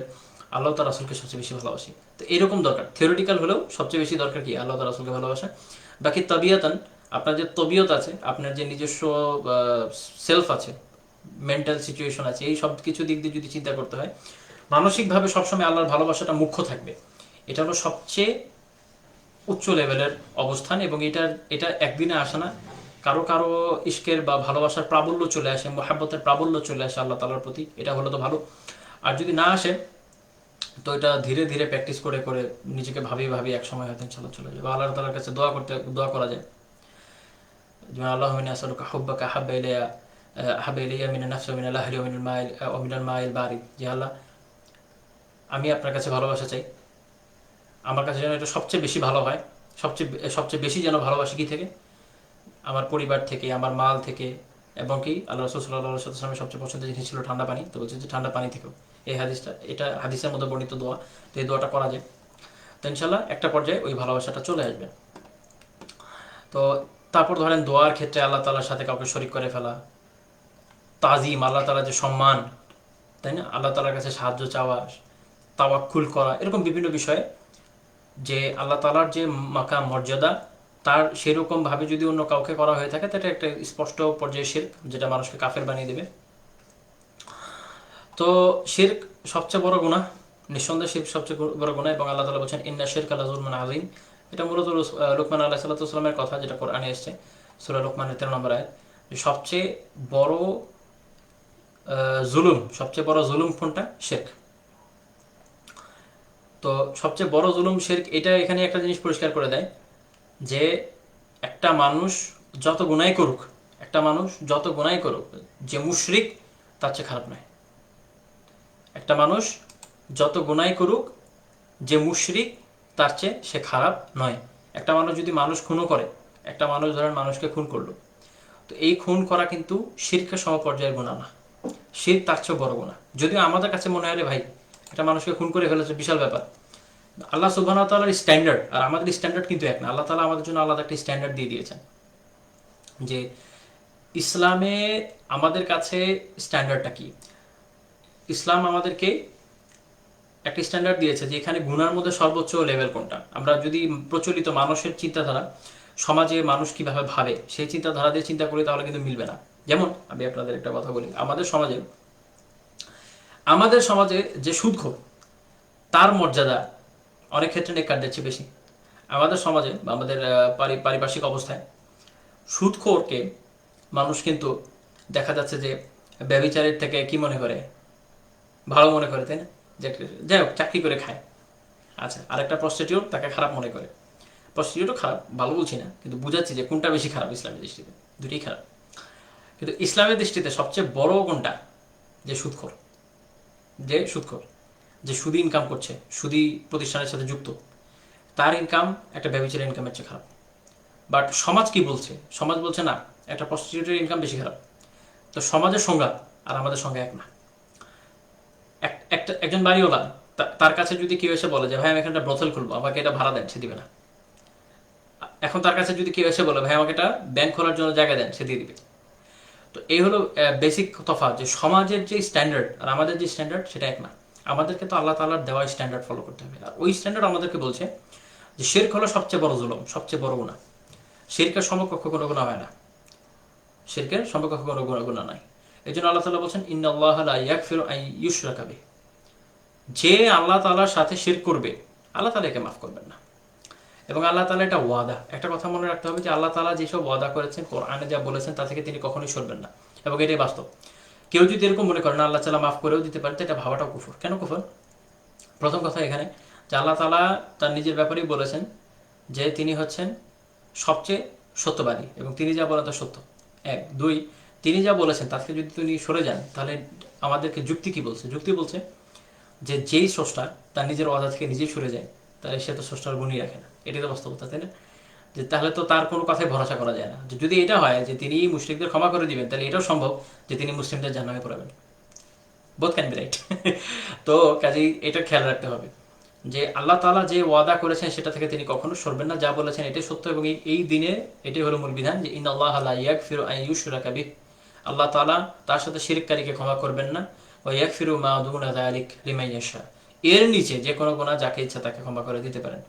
আল্লাহ তার রাসূলকে সবচেয়ে বেশি ভালোবাসি। তো এরকম দরকার, থিওরিটিক্যাল হলেও সবচেয়ে বেশি দরকার কি? আল্লাহ তার রাসূলকে ভালোবাসা। বাকি তবিয়তান, আপনার যে তবিয়ত আছে, আপনার যে নিজস্ব সেলফ আছে, মেন্টাল সিচুয়েশন আছে, এই সব কিছু দিক দিয়ে যদি চিন্তা করতে হয়, মানসিকভাবে সবসময় আল্লাহর ভালোবাসাটা মুখ্য থাকবে। এটা হলো সবচেয়ে উচ্চ লেভেলের অবস্থান এবং এটা একদিনে আসে না। কারো কারো ইশকের বা ভালোবাসার প্রাবল্য চলে আসে, মোহাব্বতের প্রাবল্য চলে আসে আল্লাহ তাআলার প্রতি, এটা হলো তো ভালো। আর যদি না আসে তো এটা ধীরে ধীরে প্র্যাকটিস করে করে নিজেকে ভাবিয়ে ভাবিয়ে এক সময় হয়তো ইনশাআল্লাহ চলে যাবে। আল্লাহ তাআলার কাছে দোয়া করা যায়, যেমন আল্লাহুম্মা ইন্নী আসআলুকা হুব্বাকা আহাব্বা ইলাইয়া মিনান নাফসি ওয়া মিনাল আহলি ওয়া মিনাল মাইল বারিদ। যে আল্লাহ, আমি আপনার কাছে ভালোবাসা চাই, আমার কাছে যেন এটা সবচেয়ে বেশি ভালো হয়, সবচেয়ে বেশি যেন ভালোবাসি কি থেকে? আমার পরিবার থেকে, আমার মাল থেকে, এবং কি আল্লাহ রাসূল সাল্লাল্লাহু আলাইহি ওয়াসাল্লামের সবচেয়ে পছন্দের জিনিস ছিল ঠান্ডা পানি। তো বলছে যে ঠান্ডা পানি থেকেও। এই হাদিসটা, এটা হাদিসের মধ্যে বর্ণিত দোয়া। তো এই দোয়াটা করা যায়, তো ইনশাল্লাহ একটা পর্যায়ে ওই ভালোবাসাটা চলে আসবে। তো তারপর ধরেন দোয়ার ক্ষেত্রে আল্লাহ তাআলার সাথে কাউকে শরীক করে ফেলা, তাজিম, আল্লাহ তাআলার যে সম্মান, তাই না, আল্লাহ তাআলার কাছে সাহায্য চাওয়া, তাওয়াক্কুল করা, এরকম বিভিন্ন বিষয়ে যে আল্লাহ তাআলার যে মাকাম মর্যাদা তার সেরকম ভাবে যদি অন্য কাউকে করা হয়ে থাকে, তাটা একটা স্পষ্ট পর্যায়ে শিরক, যেটা মানুষকে কাফের বানিয়ে দেবে। তো শিরক সবচেয়ে বড় গুনাহ, নিঃসন্দেহে শিরক সবচেয়ে বড় গুনাহ, এবং আল্লাহ তাআলা বলেছেন ইন্না শিরকা লাযুলমুন আযীম। এটা মূলত লুকমান আলাইহিস সালামের কথা, যেটা কোরআনে এসেছে সূরা লুকমানের 13 নম্বর আয়াত। সবচেয়ে বড় সবচেয়ে বড় জুলুম কোনটা? শিরক। তো সবচেয়ে বড় জুলুম শিরক। এটা এখানে একটা জিনিস পরিষ্কার করে দেয় যে একটা মানুষ যত গুনাহ করুক, যে মুশরিক তার চেয়ে খারাপ নয়। একটা মানুষ যত গুনাহ করুক, যে মুশরিক তার চেয়ে সে খারাপ নয়। একটা মানুষ যদি মানুষ খুনও করে, একটা মানুষ ধরেন মানুষকে খুন করলো, তো এই খুন করা কিন্তু শিরকের সমপর্যায়ের গুনাহ না, শিরক তার চেয়ে বড় গুনাহ। যদিও আমাদের কাছে মনে হয় রে ভাই একটা মানুষকে খুন করে ফেলেছে বিশাল ব্যাপার, আল্লাহ সুবহানাহু ওয়া তাআলার স্ট্যান্ডার্ড আর আমাদের স্ট্যান্ডার্ড কিন্তু এক না। আল্লাহ তাআলা আমাদের জন্য আলাদা একটা স্ট্যান্ডার্ড দিয়ে দিয়েছেন, যে ইসলামে আমাদের কাছে স্ট্যান্ডার্ডটা কি? ইসলাম আমাদেরকে একটা স্ট্যান্ডার্ড দিয়েছে যে এখানে গুনার মধ্যে সর্বোচ্চ লেভেল কোনটা। আমরা যদি প্রচলিত মানুষের চিন্তাধারা, সমাজে মানুষ কিভাবে ভাবে সেই চিন্তাধারা দিয়ে চিন্তা করি, তাহলে কিন্তু মিলবে না। যেমন আমি আপনাদের একটা কথা বলি, আমাদের সমাজে যে সুদখোর তার মর্যাদা অনেক ক্ষেত্রে নেককারদের চেয়ে বেশি। আমাদের সমাজে বা আমাদের পারিপার্শ্বিক অবস্থায় সুদখোরকে মানুষ কিন্তু দেখা যাচ্ছে যে ব্যভিচারের থেকে কি মনে করে? ভালো মনে করে, তাই না? যে যাই হোক চাকরি করে খায়। আচ্ছা, আরেকটা প্রস্টিটিউট, তাকে খারাপ মনে করে। প্রস্টিটিউটও খারাপ, ভালো বলছি না, কিন্তু বুঝাচ্ছি যে কোনটা বেশি খারাপ ইসলামের দৃষ্টিতে। দুটোই খারাপ, কিন্তু ইসলামের দৃষ্টিতে সবচেয়ে বড় কোনটা? যে সুদখোর, যে সুদি ইনকাম করছে, সুদি প্রতিষ্ঠানের সাথে যুক্ত, তার ইনকাম একটা ব্যভিচারের ইনকামের চেয়ে খারাপ। বাট সমাজ কি বলছে? সমাজ বলছে না, একটা প্রস্টিটিউটের ইনকাম বেশি খারাপ। তো সমাজের সংজ্ঞা আর আমাদের সঙ্গে এক না। একজন বাড়িওয়ালা, তার কাছে যদি কেউ এসে বলে যে ভাই আমি এখানে একটা ব্রথেল খুলবো, আমাকে এটা ভাড়া দেন, সে দিবে না। এখন তার কাছে যদি কেউ এসে বলে ভাই আমাকে একটা ব্যাংক খোলার জন্য জায়গা দেন, সে দিয়ে দিবে। তো এই হলো বেসিক তফাৎ, যে সমাজের যে স্ট্যান্ডার্ড আর আমাদের যে স্ট্যান্ডার্ড সেটা এক না। আমাদেরকে তো আল্লাহ তাআলার দেওয়া স্ট্যান্ডার্ড ফলো করতে হবে, আর ওই স্ট্যান্ডার্ড আমাদেরকে বলছে যে শিরক হলো সবচেয়ে বড় জুলুম, সবচেয়ে বড় গুনাহ। শিরকের সমকক্ষ কোনো গুনাহ হয় না, শিরকের সমকক্ষ কোনো গুনাহ নাই। এই জন্য আল্লাহ তাআলা বলছেন ইন্নাল্লাহা লা ইয়াগফিরু আন ইউশরাকা বিহি, যে আল্লাহ তাআলার সাথে শিরক করবে আল্লাহ তাআলা একে মাফ করবেন না। এবং আল্লাহ তাআলা এটা ওয়াদা, একটা কথা মনে রাখতে হবে যে আল্লাহ তাআলা যেসব ওয়াদা করেছেন, কোরআনে যা বলেছেন, তা থেকে তিনি কখনোই সরবেন না, এবং এটাই বাস্তব। কেউ যদি এরকম মনে করেন আল্লাহ তাআলা মাফ করেও দিতে পারে, তো এটা ভাবাটাও কুফর। কেন কুফর? প্রথম কথা এখানে যে আল্লাহ তাআলা তার নিজের ব্যাপারেই বলেছেন যে তিনি হচ্ছেন সবচেয়ে সত্যবাদী, এবং তিনি যা বলেন তা সত্য। এক, দুই, তিনি যা বলেছেন তাকে যদি তিনি সরে যান, তাহলে আমাদেরকে যুক্তি কি বলছে? যুক্তি বলছে যে যেই স্রষ্টা তার নিজের ওয়াদা থেকে নিজেই সরে যায়, তাহলে সে তো স্রষ্টার গুণই রাখে না। এটাই তো বাস্তবতা, তাই না? যে তাহলে তো তার কোনো কথায় ভরসা করা যায় না। যে যদি এটা হয় যে তিনি মুশরিকদের ক্ষমা করে দিবেন, তাহলে এটাও সম্ভব যে তিনি মুসলিমদের জাহান্নামে পড়াবেন। Both can be right. তো কাজেই এটা খেয়াল রাখতে হবে যে আল্লাহ তাআলা যে ওয়াদা করেছেন সেটা থেকে তিনি কখনো সরবেন না, যা বলেছেন এটাই সত্য। এবং এই দিনে এটাই হলো মূল বিধান যে ইন্নাল্লাহা লা ইয়াগফিরু আন ইউশরাকা বিহি, আল্লাহ তাআলা তার সাথে শিরককারীকে ক্ষমা করবেন না। ওয়া ইয়াগফিরু মা দুনা যালিক লিমান ইয়াশা, এর নিচে যে কোনো গুনাহ যাকে ইচ্ছা তাকে ক্ষমা করে দিতে পারেন।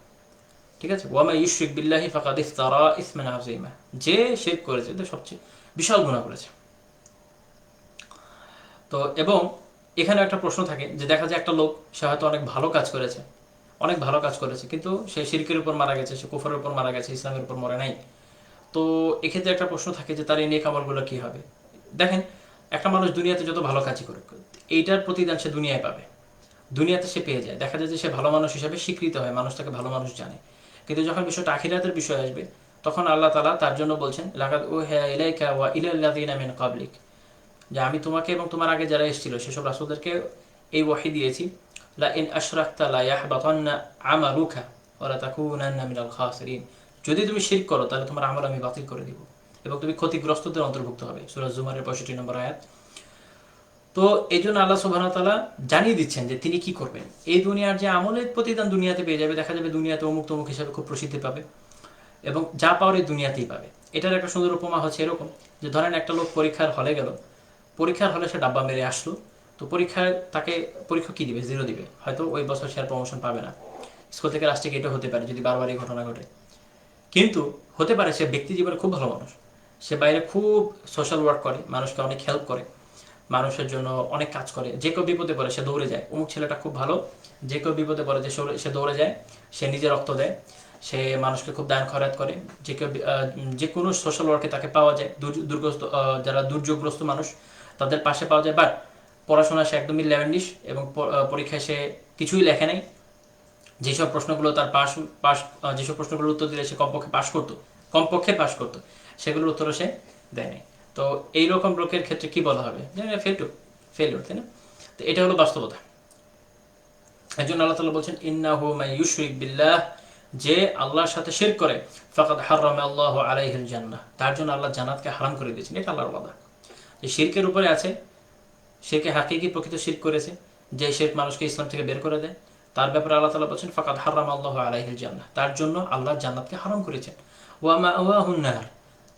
ঠিক আছে, ওয়া মা ইউশরিক বিল্লাহি ফাকাদ ইফতারা ইসমান আযীমা, যে শিরক করেছে তো সবচেয়ে বিশাল গুনাহ করেছে। তো এবং এখানে একটা প্রশ্ন থাকে যে দেখা যায় একটা লোক সে হয়তো অনেক ভালো কাজ করেছে, অনেক ভালো কাজ করেছে, কিন্তু সে শিরকের উপর মারা গেছে, সে কুফরের উপর মারা গেছে, ইসলামের উপর মরে নাই। তো এক্ষেত্রে একটা প্রশ্ন থাকে যে তার এই নেক আমলগুলো কি হবে। দেখেন, একটা মানুষ দুনিয়াতে যত ভালো কাজই করুক, এইটার প্রতিদান সে দুনিয়ায় পাবে, দুনিয়াতে সে পেয়ে যায়। দেখা যায় যে সে ভালো মানুষ হিসেবে স্বীকৃত হয়, মানুষ তাকে ভালো মানুষ জানে। কিন্তু যখন বিষয়টা আখিরাতের বিষয় আসবে, তখন আল্লাহ তাআলা তার জন্য বলছেন লাকাদ উহিয়া ইলাইকা ওয়া ইলাল্লাযিনা মিন ক্বাবলিক, যে আমি তোমাকে এবং তোমার আগে যারা এসেছিল সেসব রাসূলদেরকে এই ওহী দিয়েছি, লা ইন আশরাকতা লা ইয়াহবাতান্না আমালুকা ওয়া লা তাকুনান্না মিনাল খাসিরিন, যদি তুমি শিরক করো তাহলে তোমার আমল আমি বাতিল করে দিব এবং তুমি ক্ষতিগ্রস্তদের অন্তর্ভুক্ত হবে। সূরা জুমারের 65 নম্বর আয়াত। তো এই জন্য আল্লাহ সুবহানাহু ওয়া তাআলা জানিয়ে দিচ্ছেন যে তিনি কি করবেন। এই দুনিয়ার যে আমলের প্রতিদান দুনিয়াতে পেয়ে যাবে, দেখা যাবে দুনিয়াতে অমুক তমুক হিসাবে খুব প্রসিদ্ধি পাবে এবং যা পাওয়ার এই দুনিয়াতেই পাবে। এটার একটা সুন্দর উপমা হচ্ছে এরকম যে ধরেন একটা লোক পরীক্ষার হলে গেল, পরীক্ষার হলে সে ডাব্বা মেরে আসলো, তো পরীক্ষায় তাকে পরীক্ষা কি দিবে, 0 দিবে, হয়তো ওই বছর সে আর প্রমোশন পাবে না, স্কুল থেকে রাষ্ট্রিক এটা হতে পারে যদি বারবার এই ঘটনা ঘটে। কিন্তু হতে পারে সে ব্যক্তি জীবনে খুব ভালো মানুষ, সে বাইরে খুব সোশ্যাল ওয়ার্ক করে, মানুষকে অনেক হেল্প করে, মানুষের জন্য অনেক কাজ করে, যে কেউ বিপদে পড়ে সে দৌড়ে যায়, অমুক ছেলেটা খুব ভালো, যে কেউ বিপদে পড়ে যে সে দৌড়ে যায়, সে নিজে রক্ত দেয়, সে মানুষকে খুব দান খয়রাত করে, যে কেউ যে কোনো সোশ্যাল ওয়ার্কে তাকে পাওয়া যায়, দুর্গ্রস্ত যারা দুর্যোগগ্রস্ত মানুষ তাদের পাশে পাওয়া যায়। বাট পড়াশোনা সে একদমই লেভেন্ডিশ এবং পরীক্ষায় সে কিছুই লেখে নাই, যেসব প্রশ্নগুলো তার পাশ পাশ যেসব প্রশ্নগুলোর উত্তর দিলে সে কমপক্ষে পাশ করতো সেগুলোর উত্তরও সে দেয় নাই। তো এইরকম লোকের ক্ষেত্রে কি বলা হবে, ফেলিওর, তাই না? তো এটা হলো বাস্তবতা। এর জন্য আল্লাহ তাআলা বলছেন ইন্নাহু মান ইউশরিক বিল্লাহ, যে আল্লাহর সাথে শিরক করে, ফাকাদ হারামা আল্লাহু আলাইহিল জান্নাহ, তার জন্য আল্লাহ জান্নাতকে হারাম করে দিয়েছেন। এটা আল্লাহর ওয়াদা। যে শিরকের উপরে আছে, শিরকে হাকিকি প্রকৃত শিরক করেছে, যে শিরক মানুষকে ইসলাম থেকে বের করে দেয়, তার ব্যাপারে আল্লাহ তাআলা বলছেন ফাকাদ হারামা আল্লাহু আলাইহিল জান্নাহ, তার জন্য আল্লাহ জান্নাতকে হারাম করেছেন। ওয়া মাওয়াহুন নার,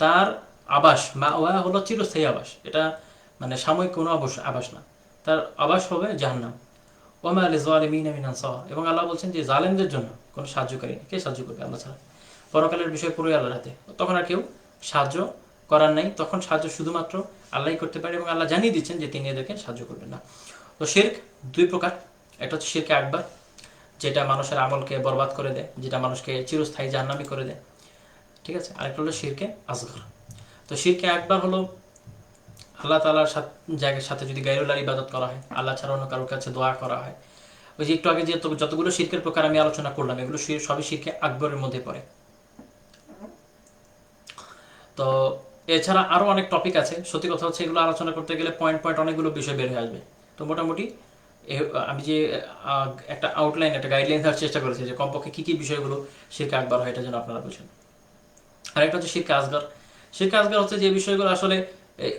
তার আবাস, মাওয়া হলো চিরস্থায়ী আবাস, এটা মানে সাময়িক কোনো আবাস না, তার আবাস হবে জাহান্নাম। ওয়া মা লিযালিমিনা মিন আনসার, এবং আল্লাহ বলছেন যে জালেমদের জন্য কোনো সাহায্যকারী নেই, কে সাহায্য করবে আল্লাহ ছাড়া। পরকালের বিষয় পুরোই আল্লাহর হাতে, তখন আর কেউ সাহায্য করার নাই, তখন সাহায্য শুধুমাত্র আল্লাহই করতে পারে, এবং আল্লাহ জানিয়ে দিচ্ছেন যে তিনি এদেরকে সাহায্য করবেন না। তো শিরক দুই প্রকার, একটা হচ্ছে শিরকে আকবার, যেটা মানুষের আমলকে বরবাদ করে দেয়, যেটা মানুষকে চিরস্থায়ী জাহান্নামী করে দেয়, ঠিক আছে। আরেকটা হলো শিরকে আসগর। তো শিরকে আকবার হলো আল্লাহ তাআলার জায়গার সাথে যদি গায়রুল্লাহর ইবাদত করা হয়, আল্লাহ ছাড়া অন্য কারোর কাছে দোয়া করা হয়। ওই যে একটু আগে যে যতগুলো শিরকের প্রকার আমি আলোচনা করলাম, এগুলো সবই শিরকে আকবরের মধ্যে পড়ে। তো এছাড়া আরো অনেক টপিক আছে, সত্যি কথা হচ্ছে এগুলো আলোচনা করতে গেলে পয়েন্ট অনেকগুলো বিষয় বের হয়ে আসবে। তো মোটামুটি আমি যে একটা আউটলাইন, একটা গাইডলাইন দেওয়ার চেষ্টা করেছি যে কমপক্ষে কি কি বিষয়গুলো শিরকে আকবার হয়, এটা যেন আপনারা বুঝেন। আরেকটা হচ্ছে শিরকে আসগর। শিরকে আসগর হচ্ছে যে বিষয়গুলো আসলে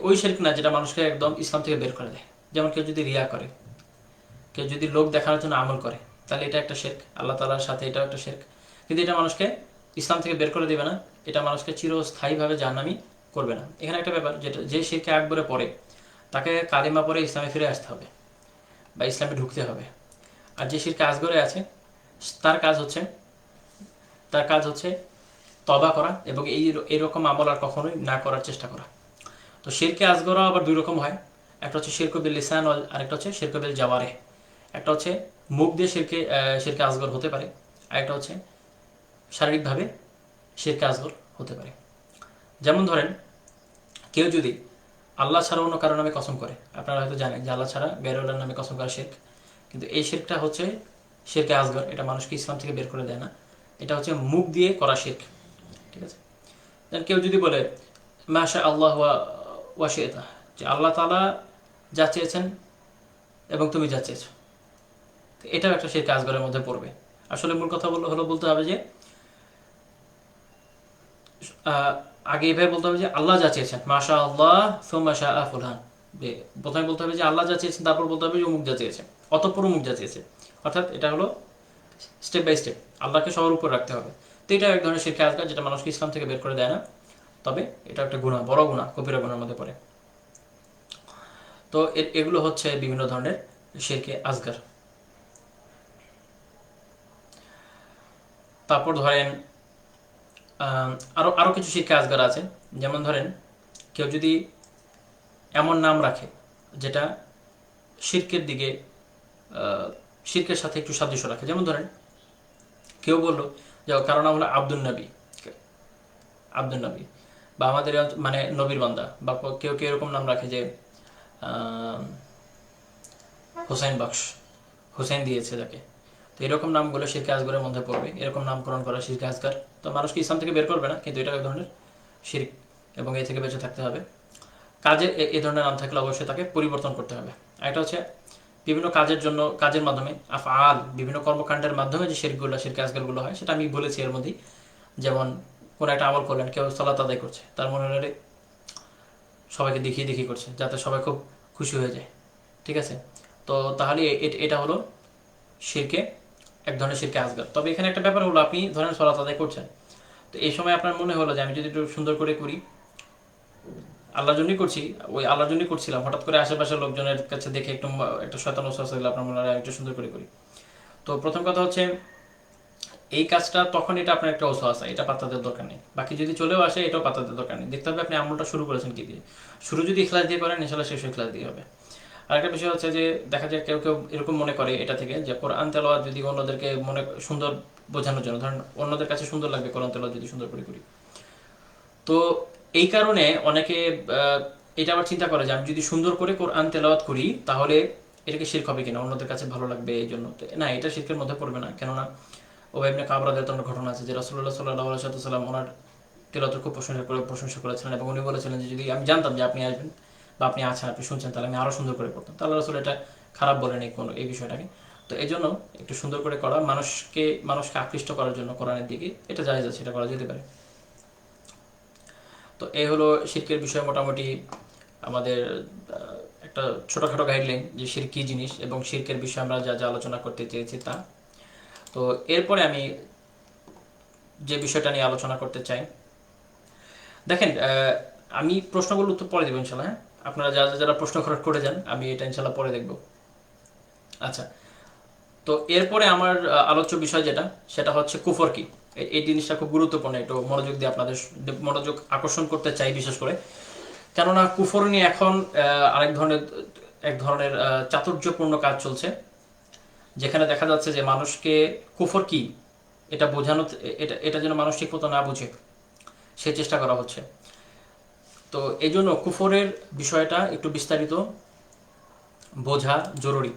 ওই শিরক না যেটা মানুষকে একদম ইসলাম থেকে বের করে দেয়। যেমন কেউ যদি রিয়া করে, কেউ যদি লোক দেখানোর জন্য আমল করে, তাহলে এটা একটা শিরক, আল্লাহ তাআলার সাথে এটাও একটা শিরক। কিন্তু এটা মানুষকে ইসলাম থেকে বের করে দেবে না, এটা মানুষকে চিরস্থায়ীভাবে জাহান্নামী করবে না। এখানে একটা ব্যাপার, যেটা যে শিরকে আকবরে পড়ে তাকে কালিমা পরে ইসলামে ফিরে আসতে হবে বা ইসলামে ঢুকতে হবে। আর যে শিরকে আসগরে আছে তার কাজ হচ্ছে তবা করা এবং এইরকম আমল আর কখনোই না করার চেষ্টা করা। তো শিরকে আসগরও আবার দুই রকম হয়, একটা হচ্ছে শিরক বিল লিসান, আর একটা হচ্ছে শিরক বিল জাওয়ারিহ। একটা হচ্ছে মুখ দিয়ে শিরকে আসগর হতে পারে, আর একটা হচ্ছে শারীরিকভাবে শিরকে আসগর হতে পারে। যেমন ধরেন কেউ যদি আল্লাহ ছাড়া অন্য কারো নামে কসম করে, আপনারা হয়তো জানেন যে আল্লাহ ছাড়া গায়রুল্লাহর নামে কসম করা শিরক, কিন্তু এই শিরকটা হচ্ছে শিরকে আসগর, এটা মানুষকে ইসলাম থেকে বের করে দেয় না, এটা হচ্ছে মুখ দিয়ে করা শিরক, ঠিক আছে। দেন কেউ যদি বলে মাশা আল্লাহ ওয়া শি'তা, যে আল্লাহ তাআলা যা চেয়েছেন এবং তুমি যা চেয়েছো, এটাও একটা শিরকে আসগরের মধ্যে পড়বে। আসলে মূল কথা হলো বলতে হবে যে আহ, আগে এভাবে বলতে হবে যে আল্লাহ যা চেয়েছেন, মাশা আল্লাহ সুম্মা শাআ ফুলহান। প্রথমে বলতে হবে যে আল্লাহ যা চেয়েছেন, তারপর বলতে হবে যে অমুক যা চেয়েছে, অতঃপর অমুক যা চেয়েছে। অর্থাৎ এটা হলো স্টেপ বাই স্টেপ, আল্লাহকে সবার উপর রাখতে হবে। তো এটা এক ধরনের শিরকে আজগার, যেটা মানুষকে ইসলাম থেকে বের করে দেয় না, তবে এটা একটা গুনাহ, বড় গুনাহ, কবিরা গুনার মধ্যে পড়ে। তো এগুলো হচ্ছে বিভিন্ন ধরনের শিরকে আজগার। তারপর ধরেন আরো আরো কিছু শিরকে আজগার আছে। যেমন ধরেন কেউ যদি এমন নাম রাখে যেটা শিরকের দিকে, শিরকের সাথে একটু সাদৃশ্য রাখে। যেমন ধরেন কেউ বললো যে কারো নাম হলো আব্দুল নবী, আব্দুল নবী, বা আমাদের মানে নবীর বান্দা, বা কেউ কেউ এরকম নাম রাখে যে হুসাইন বক্স, হুসাইন দিয়েছে যাকে। তো এরকম নামগুলো শিরকে আসগরের মধ্যে পড়বে, এরকম নামকরণ করা শিরকে আসগর। তো মানুষকে ইসলাম থেকে বের করবে না, কিন্তু এটা এক ধরনের শিরক, এবং এই থেকে বেঁচে থাকতে হবে। কাজে এই ধরনের নাম থাকলে অবশ্যই তাকে পরিবর্তন করতে হবে। একটা হচ্ছে বিভিন্ন কাজের জন্য, কাজের মাধ্যমে আফআল, বিভিন্ন কর্মকাণ্ডের মাধ্যমে যে শিরকগুলো, শিরকে আসগরগুলো হয়, সেটা আমি বলেছি এর মধ্যেই। যেমন কোনো একটা আমল করলেন, কেউ সালাত আদায় করছে, তার মনে হলে সবাইকে দেখিয়ে দেখিয়ে করছে যাতে সবাই খুব খুশি হয়ে যায়, ঠিক আছে? তো তাহলে এটা হলো শিরকে, এক ধরনের শিরকে আসগর। তবে এখানে একটা ব্যাপার হলো, আপনি ধরেন সালাত আদায় করছেন, তো এই সময় আপনার মনে হলো যে আমি যদি একটু সুন্দর করে করি, আল্লাহর জন্যই করছি, ওই আল্লাহর জন্যই করছিলাম, হঠাৎ করে আশেপাশের লোকজনের কাছে দেখে একটু একটা শয়তান ওয়াসওয়াসা দিল আপনার মনে হয় একটু সুন্দর করে করি। তো প্রথম কথা হচ্ছে এই কাজটা তখন এটা আপনার একটা ওয়াসওয়াসা, এটা পাত্তা দেওয়ার দরকার নেই। বাকি যদি চলেও আসে, এটাও পাত্তা দেওয়ার দরকার নেই। দেখতে হবে আপনি আমলটা শুরু করেছেন কি দিয়ে। শুরু যদি ইখলাস দিয়ে করেন, ইনশাআল্লাহ শেষ ইখলাস দিয়ে হবে। আরেকটা বিষয় হচ্ছে যে দেখা যায় কেউ কেউ এরকম মনে করে এটা থেকে যে কোরআন তেলাওয়াত যদি অন্যদেরকে মনে সুন্দর বোঝানোর জন্য, ধরেন অন্যদের কাছে সুন্দর লাগবে কোরআন তেলাওয়াত যদি সুন্দর করে করি, তো এই কারণে অনেকে এটা আবার চিন্তা করে যে আমি যদি সুন্দর করে কোরআন তেলাওয়াত করি তাহলে এটাকে শিরক হবে কিনা, অন্যদের কাছে ভালো লাগবে এই জন্য। না, এটা শিরকের মধ্যে পড়বে না। কেননা ওবাই ইবনে কাব রাদিয়াল্লাহু আনহুর ঘটনা আছে যে রাসূলুল্লাহ সাল্লাল্লাহু আলাইহি ওয়াসাল্লাম ওনার তেলাওয়াতের খুব প্রশংসা করেছিলেন, এবং উনি বলেছিলেন যে যদি আমি জানতাম যে আপনি আসবেন বা আপনি আছেন, আপনি শুনছেন, তাহলে আমি আরো সুন্দর করে করতাম। তাহলে রাসূল এটা খারাপ বলেন এই বিষয়টাকে। তো এই জন্য একটু সুন্দর করে করা, মানুষকে আকৃষ্ট করার জন্য কোরআনের দিকে, এটা জায়েজ আছে, এটা করা যেতে পারে। তো এই হলো শিরকের বিষয় মোটামুটি আমাদের একটা ছোটখাটো গাইডলাইন যে শিরক কী জিনিস, এবং শিরকের বিষয়ে আমরা যা যা আলোচনা করতে চেয়েছি তা। তো এরপরে আমি যে বিষয়টা নিয়ে আলোচনা করতে চাই, দেখেন আমি প্রশ্নগুলোর উত্তর পরে দেবো ইনশাল্লাহ, হ্যাঁ? আপনারা যারা যারা প্রশ্ন করে যান, আমি এটা ইনশাল্লাহ পরে দেখব। আচ্ছা, তো এরপরে আমার আলোচ্য বিষয় যেটা, সেটা হচ্ছে কুফর কি। এই জিনিসটা খুব গুরুত্বপূর্ণ, একটু মনোযোগ দিয়ে আপনাদের মনোযোগ আকর্ষণ করতে চাই বিশেষ করে। কেননা কুফর নিয়ে এখন এক ধরনের চাতুর্যপূর্ণ কাজ চলছে, যেখানে দেখা যাচ্ছে যে মানুষকে কুফর কি এটা বোঝানো, এটা এটা যেন মানুষ ঠিক মতো না বুঝে, সে চেষ্টা করা হচ্ছে। তো এই জন্য কুফরের বিষয়টা একটু বিস্তারিত বোঝা জরুরি।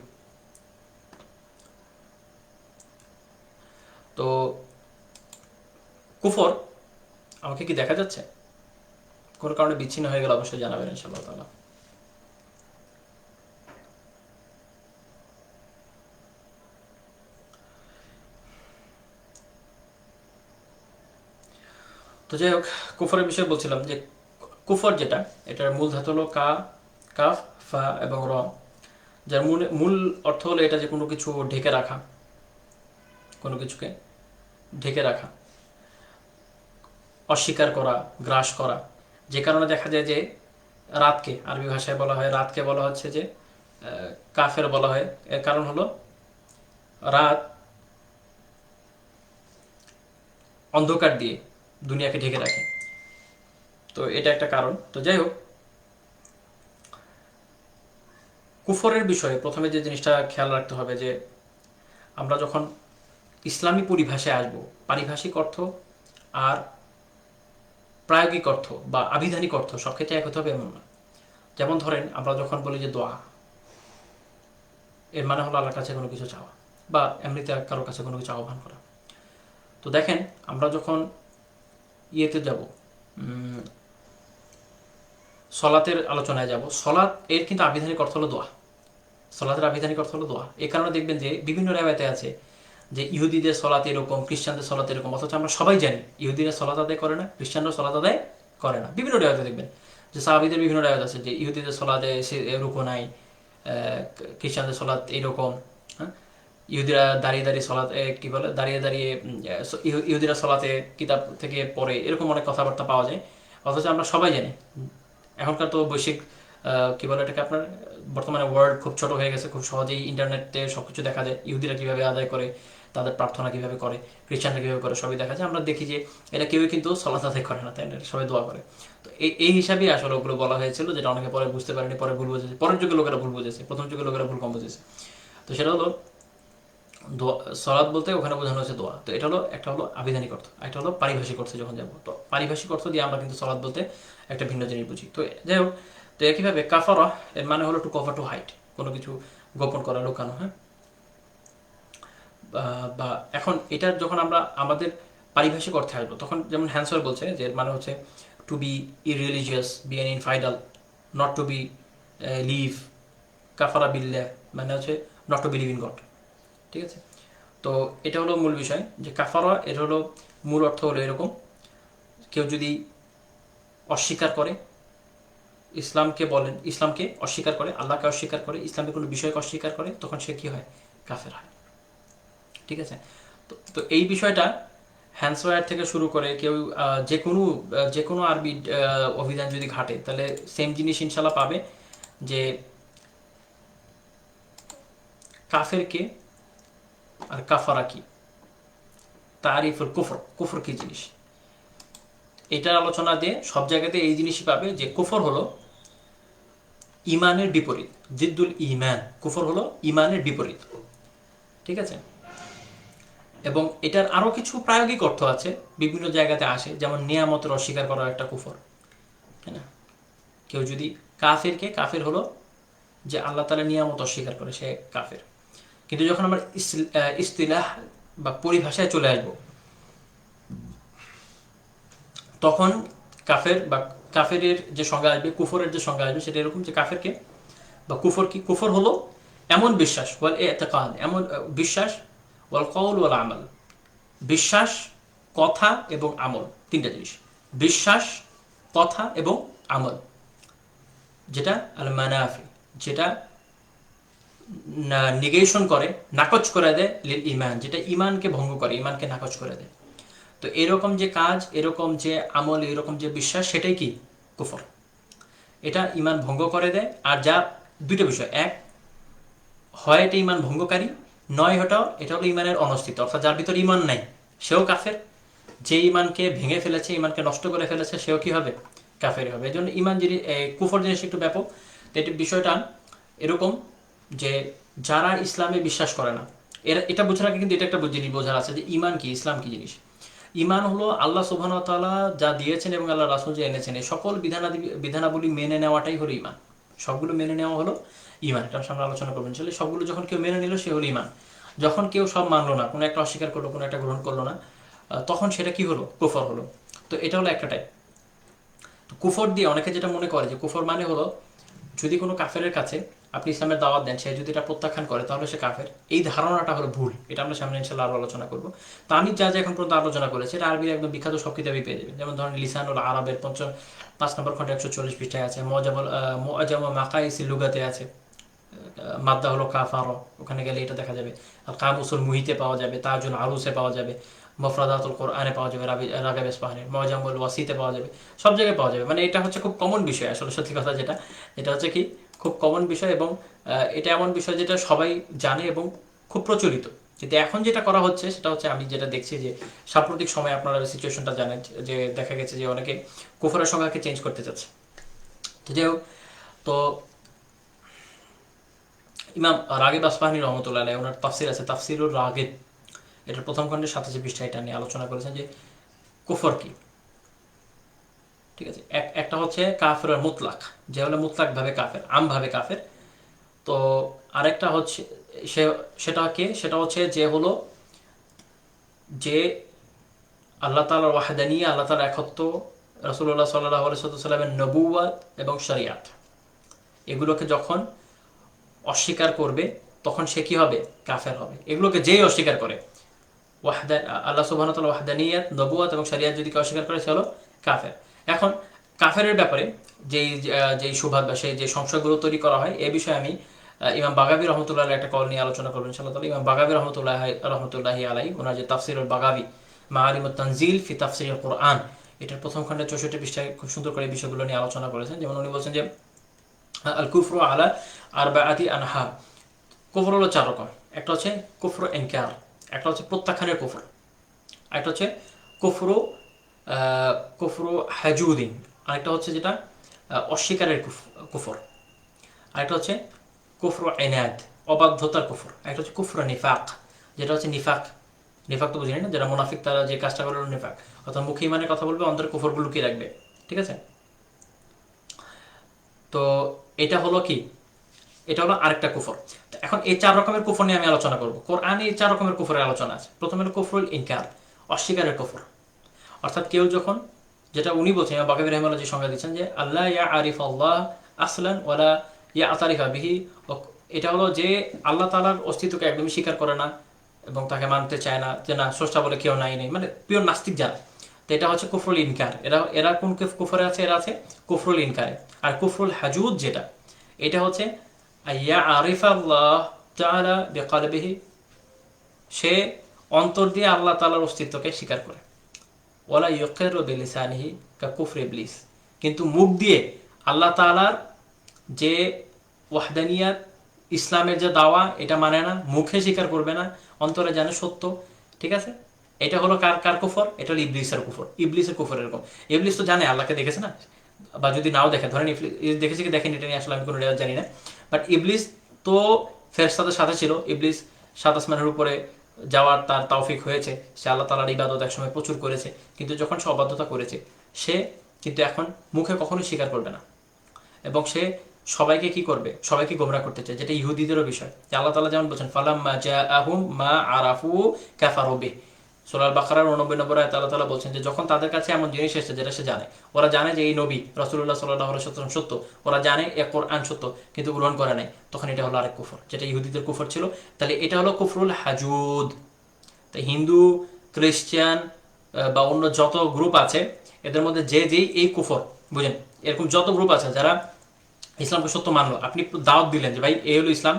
তো কুফর, আমাকে কি দেখা যাচ্ছে? কোনো কারণে বিচ্ছিন্ন হয়ে গেলে অবশ্যই জানাবেন ইনশাআল্লাহ তাআলা। তো যাই হোক, কুফরের বিষয়ে বলছিলাম যে কুফর যেটা, এটার মূল ধাতু হলো কাফ, ফা এবং র, যার মূল অর্থ হলো এটা যে কোনো কিছু ঢেকে রাখা, কোনো কিছুকে ঢেকে রাখা, অস্বীকার করা, গ্রাস করা। যে কারণে দেখা যায় যে রাতকে আরবি ভাষায় বলা হয়, রাতকে বলা হচ্ছে যে কাফের বলা হয়। এর কারণ হলো রাত অন্ধকার দিয়ে দুনিয়াকে ঢেকে রাখে। তো এটা একটা কারণ। তো যাই হোক, কুফরের বিষয়ে প্রথমে যে জিনিসটা খেয়াল রাখতে হবে যে আমরা যখন ইসলামী পরিভাষায় আসব, পারিভাষিক অর্থ আর প্রায়োগিক অর্থ বা আবিধানিক অর্থ সব ক্ষেত্রে এক হতে হবে এমন না। যেমন ধরেন আমরা যখন বলি যে দোয়া, এর মানে হলো আল্লাহর কাছে কোনো কিছু চাওয়া, বা এমনিতে কারোর কাছে কোনো কিছু আহ্বান করা। তো দেখেন আমরা যখন ইয়েতে যাব, সলাতের আলোচনায় যাব, সলাত এর কিন্তু আবিধানিক অর্থ হলো দোয়া। সলাতের আবিধানিক অর্থ হলো দোয়া। এই কারণে দেখবেন যে বিভিন্ন রেওয়ায়েতে আছে যে ইহুদিদের সলাত এরকম, খ্রিস্টানদের সলাত এরকম, অথচ আমরা সবাই জানি ইহুদিরা সলাত আদায় করে না, খ্রিস্টানরা সলাত আদায় করে না। বিভিন্ন রেওয়ায়তে দেখবেন যে সাহাবীদের বিভিন্ন রেওয়ায়ত আছে যে ইহুদিদের সলাতে সে রুকু নাই, খ্রিস্টানদের সলাত এইরকম। হ্যাঁ, ইহুদিরা দাঁড়িয়ে দাঁড়িয়ে সলাত কি বলে দাঁড়িয়ে দাঁড়িয়ে ইহুদিরা সলাতে কিতাব থেকে পড়ে, এরকম অনেক কথাবার্তা পাওয়া যায়। অথচ আমরা সবাই জানি এখনকার তো বৈশ্বিক কি বলে এটাকে আপনার, বর্তমানে ওয়ার্ল্ড খুব ছোট হয়ে গেছে, খুব সহজেই ইন্টারনেটে সবকিছু দেখা যায়, ইহুদিরা কিভাবে আদায় করে, তাদের প্রার্থনা কিভাবে করে, খ্রিস্টানরা কিভাবে করে, সবই দেখা যায়। আমরা দেখি যে এটা কেউই কিন্তু সলাত আদায় করে না, তাই না, সবাই দোয়া করে। তো এই হিসাবেই আসলে ওগুলো বলা হয়েছিল, যেটা অনেকে পরে বুঝতে পারেনি, পরে ভুল বুঝেছে, পরের যুগের লোকেরা ভুল বুঝেছে, প্রথম যুগের লোকেরা ভুল কম বুঝেছে। তো সেটা হলো সলাৎ বলতে ওখানে বোঝানো হচ্ছে দোয়া। তো এটা হলো একটা হলো আবিধানিক অর্থ, একটা হলো পারিভাষিক অর্থে যখন যাবো। তো পারিভাষিক অর্থ দিয়ে আমরা কিন্তু সলাৎ বলতে একটা ভিন্ন জিনিস বুঝি। তো যাই হোক, তো একইভাবে কাফারা এর মানে হলো টু কভার টু হাইট, কোনো কিছু গোপন করা, লুকানো। হ্যাঁ, বা এখন এটা যখন আমরা আমাদের পারিভাষিক অর্থে আসবো, তখন যেমন হ্যান্সার বলছে যে এর মানে হচ্ছে to be irreligious, be an infidel, not to believe. কাফারা বিল্লাহ মানে হচ্ছে not to believe in God. ঠিক আছে, তো এটা হলো মূল বিষয় যে কাফারা, এর হলো মূল অর্থ হলো এরকম, কেউ যদি অস্বীকার করে ইসলামকে, বলেন ইসলামকে অস্বীকার করে, আল্লাহকে অস্বীকার করে, ইসলামের কোনো বিষয়কে অস্বীকার করে, তখন সে কি হয়, কাফের হয়। ঠিক আছে, তো তো এই বিষয়টা হ্যান্সওয়ার থেকে শুরু করে কেউ যে কোনো আরবি অভিধান যদি ঘাটে, তাহলে সেম জিনিস ইনশাল্লাহ পাবে যে কাফের কে আর কাফারা কি, তারিফুল কুফর, কুফর কি জিনিস, এটার আলোচনা দিয়ে সব জায়গাতে এই জিনিসই পাবে যে কুফর হলো ইমানের বিপরীত, জিদ্দুল ইমান, কুফর হলো ইমানের বিপরীত। ঠিক আছে, এবং এটার আরো কিছু প্রায়োগিক অর্থ আছে, বিভিন্ন জায়গাতে আসে, যেমন নিয়ামতের অস্বীকার করা একটা কুফর, তাই না। কেউ যদি কাফেরকে, কাফের হলো যে আল্লাহ তাআলা নিয়ামত অস্বীকার করে, সে কাফের। কিন্তু যখন আমরা ইস্তিলাহ বা পরিভাষায় চলে আসব, তখন কাফের বা কাফেরের যে সংজ্ঞা আসবে, কুফরের যে সংজ্ঞা আসবে, সেটা এরকম যে কাফেরকে বা কুফর কি, কুফর হলো এমন বিশ্বাস, ওয়াল ইতিকাদ, এমন বিশ্বাস, ওয়াল কওল ওয়াল আমাল, বিশ্বাস, কথা এবং আমল, তিনটা জিনিস, বিশ্বাস, কথা এবং আমল, যেটা আল মানাফি, যেটা নিগেশন করে, নাকচ করে দেয় লিল ইমান, যেটা ইমানকে ভঙ্গ করে, ইমানকে নাকচ করে দেয়। তো এরকম যে কাজ, এরকম যে আমল, এরকম যে বিশ্বাস, সেটাই কি কুফর, এটা ইমান ভঙ্গ করে দেয়। আর যা দুইটা বিষয়, এক হয় এটা ইমান ভঙ্গকারী, নয় এটা হলো ইমানের অনস্তিত্ব, অর্থাৎ যার ভিতর ইমান নাই সেও কাফের, যে ইমানকে ভেঙে ফেলেছে, ইমানকে নষ্ট করে ফেলেছে, সেও কি হবে, কাফের হবে। এই জন্য ইমান জিনিস, কুফর জিনিস একটু ব্যাপক। তো এটা বিষয়টা এরকম যে যারা ইসলামে বিশ্বাস করে না, এটা বোঝার আগে কিন্তু এটা একটা জিনিস বোঝার আছে যে ইমান কি, ইসলাম কি জিনিস। ইমান হলো আল্লাহ সুবহানাহু ওয়া তাআলা যা দিয়েছেন এবং আল্লাহ রাসূল যে এনেছেন, এই সকল বিধানাবলী মেনে নেওয়াটাই হলো ইমান। সবগুলো মেনে নেওয়া হলো ইমান। এটা আমরা আলোচনা করবেন ইনশাআল্লাহ। সবগুলো যখন কেউ মেনে নিল, সে হলো ইমান। যখন কেউ সব মানলো না, কোনো একটা অস্বীকার করলো, কোনো একটা গ্রহণ করলো না, তখন সেটা কি হলো, কুফর হলো। তো এটা হলো একটা টাইপ। তো কুফর দিয়ে অনেকে যেটা মনে করে যে কুফর মানে হলো যদি কোনো কাফেরের কাছে আপনি ইসলামের দাওয়াত দেন, সে যদি এটা প্রত্যাখ্যান করে তাহলে সে কাফের, এই ধারণাটা হলো ভুল। এটা আমরা সামনে ইনশাআল্লাহ আরো আলোচনা করবো। তো আমি যা যা এখন পর্যন্ত আলোচনা করেছি, এটা আরবির একদম বিখ্যাত সব কিতাবই পেয়ে যাবেন। যেমন ধরেন লিসানুল আরবের 5 নম্বর খণ্ডে 140 পৃষ্ঠায় আছে, মুআজাম মাকাইসিল লুগাতে আছে, মাদ্দা হলো কাফার, ওখানে গেলে এটা দেখা যাবে। আর কামুসুল মুহিতে পাওয়া যাবে, তাজুল আরুসে পাওয়া যাবে, মফরাদাতুল কোরআনে পাওয়া যাবে, রাগাব ইসফাহানের মুআজামুল ওয়াসিতে পাওয়া যাবে, সব জায়গায় পাওয়া যাবে। মানে এটা হচ্ছে খুব কমন বিষয় আসলে, সত্যি কথা যেটা, এটা হচ্ছে কি খুব কমন বিষয়। এবং এটা এমন বিষয় যেটা সবাই জানে এবং খুব প্রচলিত। কিন্তু এখন যেটা করা হচ্ছে সেটা হচ্ছে, আমি যেটা দেখছি যে সাম্প্রতিক সময় আপনারা সিচুয়েশনটা জানেন যে দেখা গেছে যে অনেকে কুফরের সংখ্যাকে চেঞ্জ করতে চাচ্ছে। তো যাই হোক, তো ইমাম রাগিব আসফাহানী রহমতুল্লাহ আলাইহি, ওনার তাফসির আছে তাফসিরুর রাগিব, এটার প্রথম খণ্ডে 27 পৃষ্ঠা এটা নিয়ে আলোচনা করেছেন যে কুফর কি। ঠিক আছে, একটা হচ্ছে কাফের মুতলাক, যে হলো মুতলাক ভাবে কাফের, আমভাবে কাফের। তো আরেকটা হচ্ছে সেটা হচ্ছে যে হলো যে আল্লাহ তাআলার ওয়াহদানিয়া, আল্লাহ তাআলার একত্ব, রাসূলুল্লাহ সাল্লাল্লাহু আলাইহি ওয়াসাল্লামের নবুওয়াত এবং শরিয়াত, এগুলোকে যখন অস্বীকার করবে তখন সে কি হবে, কাফের হবে। এগুলোকে যেই অস্বীকার করে, আল্লাহ সুবহানাহু ওয়া তাআলা ওয়াহদানিয়াত, নবুয়ত এবং শরিয়ত যদি কেউ অস্বীকার করে সে হলো কাফের। এখন কাফেরের ব্যাপারে যেই সুবাদ বা সেই যে সংশয়গুলো তৈরি করা হয় এ বিষয়ে আমি ইমাম বাগাবী রহমতুল্লাহ একটা কল নিয়ে আলোচনা করবেন ইনশাআল্লাহ তাআলা। ইমাম বাগাবী রহমতুল্লাহি আলাইহি ওনার যে তাফসিরুল বাগাবী মাআরিমুত তানজিল ফি তাফসিরিল কুরআন, এটার প্রথম খণ্ডে 64 পৃষ্ঠায় খুব সুন্দর করে এই বিষয়গুলো নিয়ে আলোচনা করেছেন। যেমন উনি বলছেন যে আল কুফরু আলা আরবাআতি আনহা, কুফর হলো 4 রকম। একটা হচ্ছে কুফর ইনকার, একটা হচ্ছে প্রত্যাখ্যানের কুফর, একটা হচ্ছে কুফরু কুফরু হাজুদিন, আরেকটা হচ্ছে যেটা অস্বীকারের কুফর, আরেকটা হচ্ছে কুফর ইনাদ, অবাধ্যতার কুফর, একটা হচ্ছে কুফর নিফাক, যেটা হচ্ছে নিফাক। নিফাক তো বুঝিনি না, যারা মুনাফিক তারা যে কাজটা করে নিফাক, অর্থাৎ মুখে ইমানের কথা বলবে, অন্তরে কুফরগুলো লুকিয়ে রাখবে। ঠিক আছে, তো এটা হলো কি, এটা হলো আরেকটা কুফর। এখন এই 4 রকমের কুফর নিয়ে আমি আলোচনা করব। কোরআনে এই 4 রকমের কুফরের আলোচনা আছে। প্রথমে হলো কুফরুল ইনকার, অস্বীকারের কুফর। অর্থাৎ কেউ যখন, যেটা উনি বলছেন বাকাবী রাহিমাহুল্লাহ যে সংজ্ঞা দিচ্ছেন যে আল্লাহ ইয়া আরিফ আল্লাহ আসলান ওয়ালা ইয়া আতারিফা বিহি, এটা হলো যে আল্লাহ তাআলার অস্তিত্বকে একদমই স্বীকার করে না এবং তাকে মানতে চায় না, যে না স্রষ্টা বলে কেউ নাই নেই, মানে পিওর নাস্তিক যারা, তো এটা হচ্ছে কুফরুল ইনকার। এরা এরা কোন কুফরে আছে? এরা আছে কুফরুল ইনকারে। আর কুফরুল হাজুদ যেটা, এটা হচ্ছে ইয়া আরিফ আল্লাহ তাআলা বিকলবিহি, সে অন্তর দিয়ে আল্লাহ তাআলার অস্তিত্বকে স্বীকার করে। ওয়ালা ইয়কিরু বিলিসানিহি কা কুফরি ইবলিস, কিন্তু মুখ দিয়ে আল্লাহ তাআলার যে ওয়াহদানিয়াত, ইসলামের যে দাওয়া, এটা মানে না, মুখে স্বীকার করবে না, অন্তরে জানে সত্য। ঠিক আছে, এটা হলো কার কার কুফর? এটা হলো ইবলিসের কুফর। ইবলিসের কুফর এরকম, ইবলিস তো জানে আল্লাহকে দেখেছে না, বা যদি নাও দেখে, ধরেন দেখেছে কি দেখেনি এটা নিয়ে আসলে আমি কোনো রেওয়াজ জানি না, বাট ইবলিস তো ফেরেশতাদের সাথে ছিল। ইবলিস 7 আসমানের উপরে যাওয়ার তার তৌফিক হয়েছে, সে আল্লাহ তাআলার ইবাদত একসময় প্রচুর করেছে, কিন্তু যখন সে অবাধ্যতা করেছে, সে কিন্তু এখন মুখে কখনোই স্বীকার করবে না, এবং সে সবাইকে কি করবে? সবাইকে গোমরা করতে চায়, যেটা ইহুদিদেরও বিষয়। যে আল্লাহ তাআলা যেমন বলছেন ফালাম্মা জাআহুম মা আরাফু কাফারু বিহি, সূরা আল বাকারার 89 নম্বর আয়াতে আল্লাহ তাআলা বলছেন যে যখন তাদের কাছে এমন জিনিস এসেছে যেটা সে জানে, ওরা জানে যে এই নবী রাসূলুল্লাহ সাল্লাল্লাহু আলাইহি ওয়াসাল্লাম সত্য, ওরা জানে এ কোরআন সত্য, কিন্তু গ্রহণ করে নাই, তখন এটা হলো আরেক কুফর, যেটা ইহুদিদের কুফর ছিল। তাহলে এটা হলো কুফরুল হাজুদ। তাই হিন্দু, খ্রিস্টান বা অন্য যত গ্রুপ আছে, এদের মধ্যে যে যেই এই কুফর, বুঝেন, এরকম যত গ্রুপ আছে যারা ইসলামকে সত্য মানলো, আপনি দাওয়াত দিলেন যে ভাই এই হলো ইসলাম,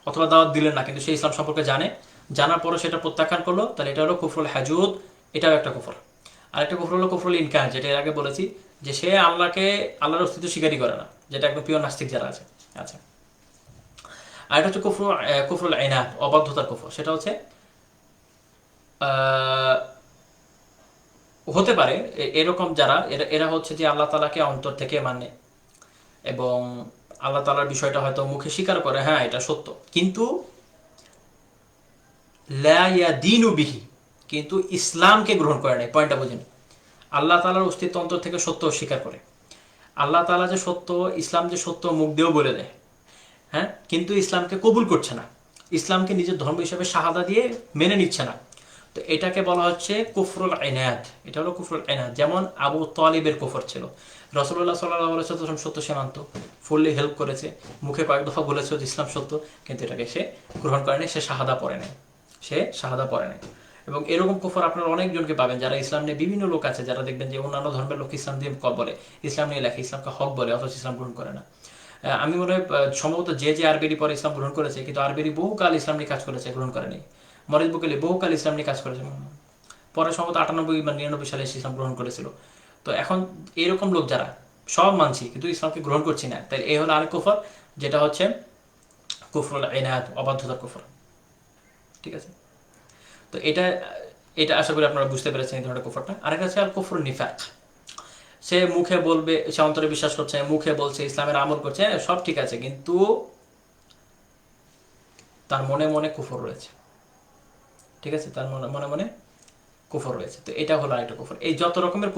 অথবা দাওয়াত দিলেন না কিন্তু সেই ইসলাম সম্পর্কে জানে, জানার পরে সেটা প্রত্যাখ্যান করলো, তাহলে এটা হলো কুফরুল হাজুদ, এটাও একটা কুফর। আরেকটা কুফর হলো কুফরুল ইনকার, যেটা এর আগে বলেছি, যে সে আল্লাহর অস্তিত্ব স্বীকারই করে না, যেটা একদম পিওর নাস্তিক যারা আছে। আচ্ছা, আর এটা হচ্ছে কুফরুল ইনাদ, অবাধ্যতার কুফর। সেটা হচ্ছে হতে পারে এরকম যারা, এরা হচ্ছে যে আল্লাহ তাআলাকে অন্তর থেকে মানে, এবং আল্লাহ তাআলার বিষয়টা হয়তো মুখে স্বীকার করে, হ্যাঁ এটা সত্য, কিন্তু লা ইয়াদিনু বিহি, কিন্তু ইসলামকে গ্রহণ করে নাই। পয়েন্টটা বুঝেন, আল্লাহ তাআলার অস্তিত্ব অন্তর থেকে সত্য স্বীকার করে, আল্লাহ তাআলা যে সত্য, ইসলাম যে সত্য মুখ দিয়েও বলে দেয়, হ্যাঁ, কিন্তু ইসলামকে কবুল করছে না, ইসলামকে নিজের ধর্ম হিসেবে শাহাদা দিয়ে মেনে নিচ্ছে না, তো এটাকে বলা হচ্ছে কুফরুল ইনাদ। এটা হলো কুফরুল ইনাদ। যেমন আবু তালিবের কুফর ছিল, রাসূলুল্লাহ সাল্লাল্লাহু আলাইহি ওয়াসাল্লাম সত্য সে মানত, ফুললি হেল্প করেছে, মুখে কয়েক দফা বলেছে যে ইসলাম সত্য, কিন্তু এটাকে সে গ্রহণ করে নাই, সে শাহাদা পড়ে নাই, সে শাহাদা পড়ে নাই। এবং এরকম কুফর আপনারা অনেকজনকে পাবেন, যারা ইসলাম নিয়ে, বিভিন্ন লোক আছে যারা দেখবেন যে অন্যান্য ধর্মের লোক ইসলাম দিয়ে বলে, ইসলাম নিয়ে লেখে, ইসলামকে হক বলে, অথচ ইসলাম গ্রহণ করে না। আমি মনে হয় সম্ভবত যে আরবেরি পরে ইসলাম গ্রহণ করেছে, কিন্তু আরবেরি বহুকাল ইসলাম নিয়ে কাজ করেছে, গ্রহণ করেনি। মরিদ বুকেলি বহুকাল ইসলাম নিয়ে কাজ করেছে, পরে সম্ভবত 98 বা 99 সালে ইসলাম গ্রহণ করেছিল। তো এখন এরকম লোক যারা সব মানছি কিন্তু ইসলামকে গ্রহণ করছি না, তাই এই হলো আরেক কুফর, যেটা হচ্ছে কুফরুল ইনাদ, অবাধ্যতার কুফর। ঠিক আছে, তো এটা এটা আশা করি আপনারা বুঝতে পেরেছেন এই ধরনের কুফরটা। আরেকটা হচ্ছে আল কুফরুল নিফাক, সে মুখে বলবে, সে অন্তরে বিশ্বাস করছে, মুখে বলছে, ইসলামের আমল করছে, সব ঠিক আছে, কিন্তু তার মনে মনে কুফর রয়েছে। ঠিক আছে, তার মনে মনে কুফর রয়েছে। তো এটা হলো আরেকটা কুফর। এই যত রকমের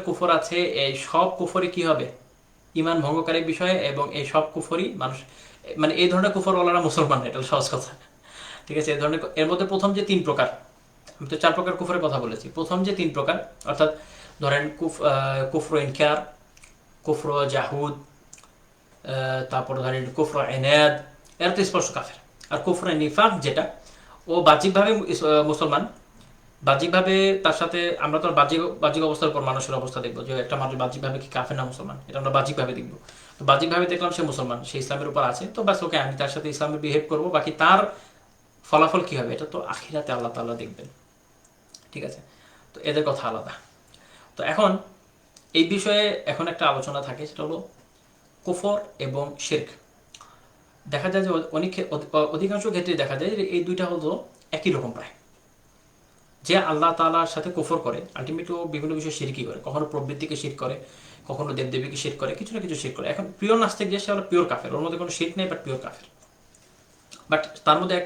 কুফর আছে, এই সব কুফরই কি হবে? ঈমান ভঙ্গকারী বিষয়, এবং এই সব কুফরই মানুষ, মানে এই ধরনের কুফর ওয়ালারা মুসলমান, এটা সহজ কথা। ঠিক আছে, এর মধ্যে প্রথম যে 3 প্রকার, আমি তো 4 প্রকার কুফরের কথা বলেছি, প্রথম যে 3 প্রকার, অর্থাৎ ধরেন কুফর ইনকার, কুফর জাহুদ, তারপর ধরেন কুফর ইনাদ, এরা তো স্পষ্ট কাফের। আর কুফর নিফাক যেটা, ও বাহ্যিকভাবে মুসলমান, বাহ্যিকভাবে তার সাথে আমরা তো বাহ্যিক বাহ্যিক অবস্থার উপর মানুষের অবস্থা দেখবো যে একটা মানুষ বাহ্যিকভাবে কি কাফের না মুসলমান, এটা আমরা বাহ্যিকভাবে দেখবো। তো বাহ্যিকভাবে দেখলাম সে মুসলমান, সে ইসলামের উপর আছে, তো বাস ওকে আমি তার সাথে ইসলামে বিহেভ করবো, বাকি তার ফলাফল কি হবে এটা তো আখিরাতে আল্লাহ তাআলা দেখবেন। ঠিক আছে, তো এদের কথা আলাদা। তো এখন এই বিষয়ে এখন একটা আলোচনা থাকে, সেটা হলো কুফর এবং শিরক। দেখা যায় যে অনেক অধিকাংশ ক্ষেত্রে দেখা যায় যে এই দুইটা হলো একই রকম প্রায়। যে আল্লাহ তাআলার সাথে কুফর করে আলটিমেটলি বিভিন্ন বিষয়ে শিরকি করে, কখনো প্রবৃত্তিকে শিরক করে, কখনো দেবদেবীকে শিরক করে, কিছু না কিছু শিরক করে। এখন পিওর নাস্তিক যে সে হলো পিওর কাফের, ওর মধ্যে কোনো শিরক নেই, বাট পিওর কাফের। বাট তার মধ্যে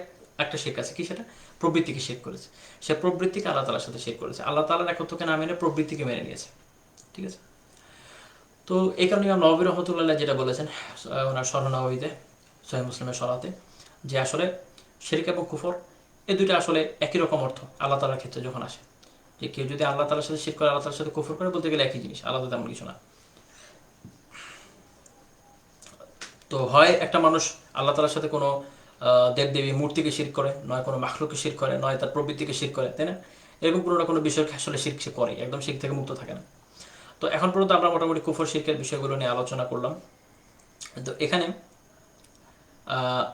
একটা শিরক আছে, কি সেটা? প্রবৃত্তিকে শিরক করেছে। সে প্রবৃত্তিকে আল্লাহ তাআলার সাথে শিরক করেছে, আল্লাহ তাআলার একত্বকে না মেনে প্রবৃত্তিকে মেনে নিয়েছে। ঠিক আছে, তো এই কারণে ইমাম নববী রহমতুল্লাহ যেটা বলেছেন ওনার শরহ নববীতে, সহিহ মুসলিমের শরাতে, যে আসলে শিরক এবং কুফর এই দুইটা আসলে একই রকম অর্থ আল্লাহ তাআলার ক্ষেত্রে যখন আসে। যে কেউ যদি আল্লাহ তাআলার সাথে শিরক করে, আল্লাহ তাআলার সাথে কুফর করে, বলতে গেলে একই জিনিস, আলাদা তেমন কিছু না। তো হয় একটা মানুষ আল্লাহ তাআলার সাথে কোনো দেবদেবী মূর্তিকে শিরক করে, নয় কোনো মাখলুককে শিরক করে, নয় তার প্রবৃত্তিকে শিরক করে, তাই না? এরকম কোনো না কোনো বিষয়কে আসলে শিরক সে করে, একদম শিরক থেকে মুক্ত থাকে না। তো এখন পর্যন্ত আমরা মোটামুটি কুফর শিরকের বিষয়গুলো নিয়ে আলোচনা করলাম। তো এখানে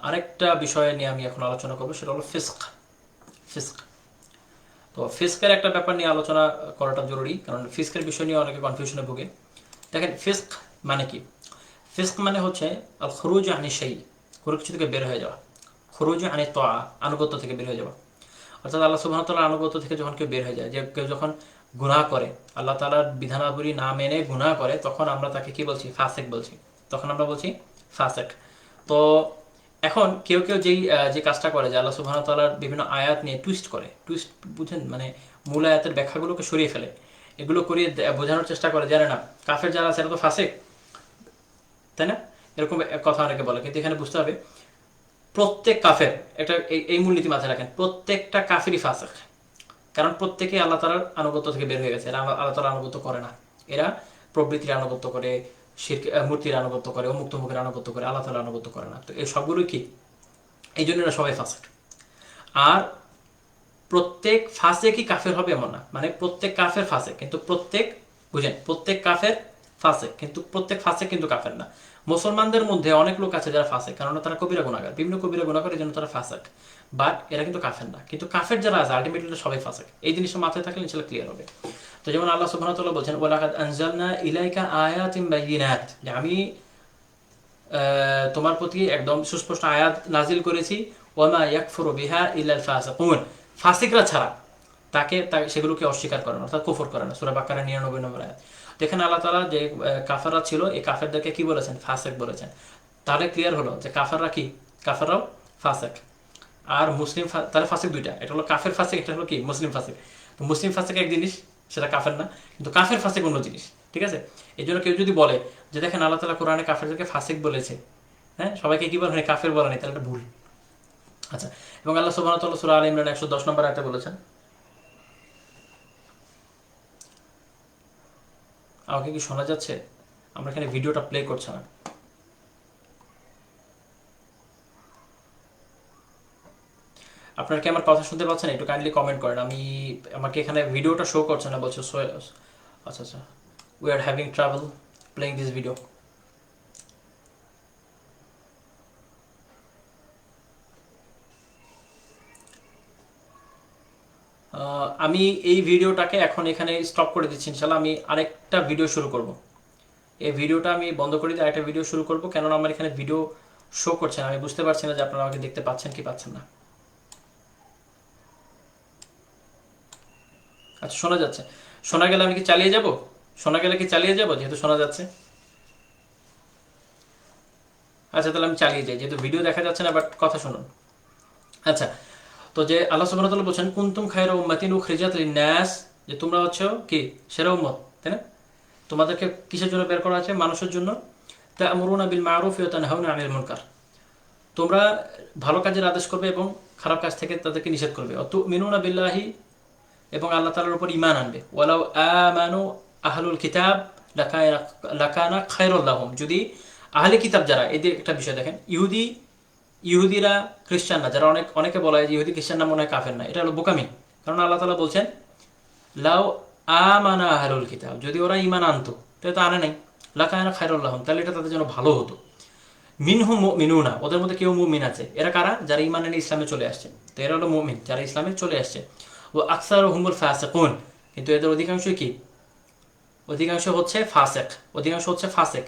আরেকটা বিষয় নিয়ে আমি এখন আলোচনা করবো, সেটা হলো ফিস্ক। ফিস্ক, তো ফিস্কের একটা ব্যাপার নিয়ে আলোচনা করাটা জরুরি, কারণ ফিস্কের বিষয় নিয়ে অনেকে কনফিউশনে ভোগে। দেখেন ফিস্ক মানে কি? ফিস্ক মানে হচ্ছে আল খুরুজ আনি শাই, কোনো কিছু থেকে বের হয়ে যাওয়া। খুরুজ আনি তোয়া, আনুগত্য থেকে বের হয়ে যাওয়া। অর্থাৎ আল্লাহ সুবহানাহু ওয়া তাআলার আনুগত্য থেকে যখন কেউ বের হয়ে যায়, যে কেউ যখন গুনাহ করে, আল্লাহ তাআলার বিধানাবলী না মেনে গুনাহ করে, তখন আমরা তাকে কি বলছি? ফাসেক বলছি। তখন আমরা বলছি ফাসেক। তো এখন কেউ কেউ যে কাজটা করে, যে আল্লাহ সুবহানাহু ওয়া তাআলার বিভিন্ন আয়াত নিয়ে টুইস্ট করে, টুইস্ট বুঝেন মানে মূল আয়াতের ব্যাখ্যাগুলোকে সরিয়ে ফেলে, এগুলো করিয়ে বোঝানোর চেষ্টা করে, জানে না কাফের যারা আছে এরা তো ফাসেক, তাই না? এরকম কথা অনেকে বলে, কিন্তু এখানে বুঝতে হবে প্রত্যেক কাফের একটা এই মূলনীতি মাথায় রাখেন, প্রত্যেকটা কাফেরই ফাসেক। কারণ প্রত্যেকেই আল্লাহ তাআলার আনুগত্য থেকে বের হয়ে গেছে, এরা আল্লাহ তাআলার আনুগত্য করে না। এরা প্রবৃত্তির আনুগত্য করে, মূর্তির আনুগত্য করে, মুক্ত মুখের আনুগত্য করে, আল্লাহ তাআলার আনুগত্য করে না। তো এই সবগুলোই কি? এই জন্য এরা সবাই ফাসেক। আর প্রত্যেক ফাসেকই কাফের হবে এমন না, মানে প্রত্যেক কাফের ফাসেক, কিন্তু প্রত্যেক, বুঝেন, প্রত্যেক কাফের ফাসেক, কিন্তু প্রত্যেক ফাসেক কিন্তু কাফের না। মুসলমানদের মধ্যে অনেক লোক আছে যারা ফাসেক, কারণ তারা কবিরা গুনাহগার, বিভিন্ন কবিরা গুনাহ করে, এই জন্য তারা ফাসেক। বাট এরা কিন্তু কাফের না। কিন্তু কাফের যারা আছে আলটিমেটলি সবাই ফাসেক। এই জিনিসটা মাথায় থাকলে ইনশাআল্লাহ ক্লিয়ার হবে। তো যেমন আল্লাহ সুবহানাহু ওয়া তাআলা বলেন, ওয়ালাকাদ আনজালনা ইলাইকা আয়াতিন বাইয়িনাত, যে আমি তোমার প্রতি একদম সুস্পষ্ট আয়াত নাজিল করেছি, ওয়ামা ইয়াকফুরু বিহা ইল্লাল ফাসিকুন, ফাসিকরা ছাড়া তাকে সেগুলোকে অস্বীকার করে না, অর্থাৎ কুফর করে না। সূরা বাকারা 99 নম্বর আয়াত। দেখেন আল্লাহ তাআলা যে কাফেররা ছিল, এই কাফেরদেরকে কি বলেছেন? ফাসিক বলেছেন। তাহলে ক্লিয়ার হলো যে কাফেররা কি? কাফেররাও ফাসিক। আর মুসলিম তাহলে ফাসিক দুইটা, এটা হলো কাফের ফাসিক, এটা হলো কি? মুসলিম ফাসিক। তো মুসলিম ফাসিক এক জিনিস, সেটা কাফের না, কিন্তু কাফের ফাসিক অন্য জিনিস। ঠিক আছে, এই জন্য কেউ যদি বলে যে দেখেন আল্লাহ তাআলা কোরআনে কাফেরদেরকে ফাসিক বলেছে, হ্যাঁ, সবাইকে কি বলে কাফের বলে নাই, তাহলে এটা ভুল। আচ্ছা, এবং আল্লাহ সুবহানাহু ওয়া তাআলা সূরা আলে ইমরান 110 নম্বর আয়াতে বলেছেন, আমাকে কি শোনা যাচ্ছে? আমরা এখানে ভিডিওটা প্লে করছে না। আপনারা কি আমার কথা শুনতে পাচ্ছেন? একটু কাইন্ডলি কমেন্ট করেন। আমাকে এখানে ভিডিওটা শো করছে না, বলছে আচ্ছা আচ্ছা, we are having travel playing this video. আমি এই ভিডিওটাকে এখন এখানে স্টপ করে দিচ্ছি। ইনশাআল্লাহ আমি আরেকটা ভিডিও শুরু করব। এই ভিডিওটা আমি বন্ধ করে দিয়ে আরেকটা ভিডিও শুরু করব, কেননা আমার এখানে ভিডিও শো করছে না। আমি বুঝতে পারছি না যে আপনারা আমাকে দেখতে পাচ্ছেন কি পাচ্ছেন না। আচ্ছা, শোনা যাচ্ছে? শোনা গেলে আমি কি চালিয়ে যাব? শোনা গেলে কি চালিয়ে যাব, যেহেতু শোনা যাচ্ছে? আচ্ছা, তাহলে আমি চালিয়ে যাই, যেহেতু ভিডিও দেখা যাচ্ছে না, বাট কথা শুনুন। আচ্ছা, তো যে আল্লাহ সুবহানাহু ওয়া তাআলা বলেন কুনতুম খায়রা উম্মাতিন উখরিজাত লিন-নাস, যে তোমরা হচ্ছে কি সেরা উম্মত, তাই না? তোমাদেরকে কিসের জন্য বের করা হয়েছে? মানুষের জন্য। তা'মুরুনা বিল মা'রুফ ওয়া তানহাউনা আনিল মুনকার, তোমরা ভালো কাজের আদেশ করবে এবং খারাপ কাজ থেকে তাদেরকে নিষেধ করবে। ওয়া তু'মিনুনা বিল্লাহি, এবং আল্লাহ তাআলার উপর ঈমান আনবে। ওয়ালাউ আমানু আহলুল কিতাব লাকানা খায়রুল লাহুম, যদি আহলে কিতাব যারা, এদের একটা বিষয় দেখেন, ইহুদি ইহুদিরা খ্রিস্টান না, যারা অনেকে বলা হয় যে ইহুদি খ্রিস্টান না মনে হয় কাফের না, এটা হলো বোকামি। কারণ আল্লাহ তাআলা বলছেন লাউ আমানা আহলুল কিতাব, যদি ওরা ঈমান আনতো, তাহলে তো আনে নাই, লাকানা খায়রুল লাহুম, তাহলে এটা তাদের জন্য ভালো হতো। মিনহুম মুমিনুনা, ওদের মধ্যে কেউ মুমিন আছে। এরা কারা? যারা ঈমান এনে ইসলামে চলে আসছে, তো এরা হলো মুমিন যারা ইসলামে চলে আসছে। ও আকসারুহুমুল ফাসিকুন, কিন্তু এদের অধিকাংশই কি? অধিকাংশ হচ্ছে ফাসেক, অধিকাংশ হচ্ছে ফাসেক।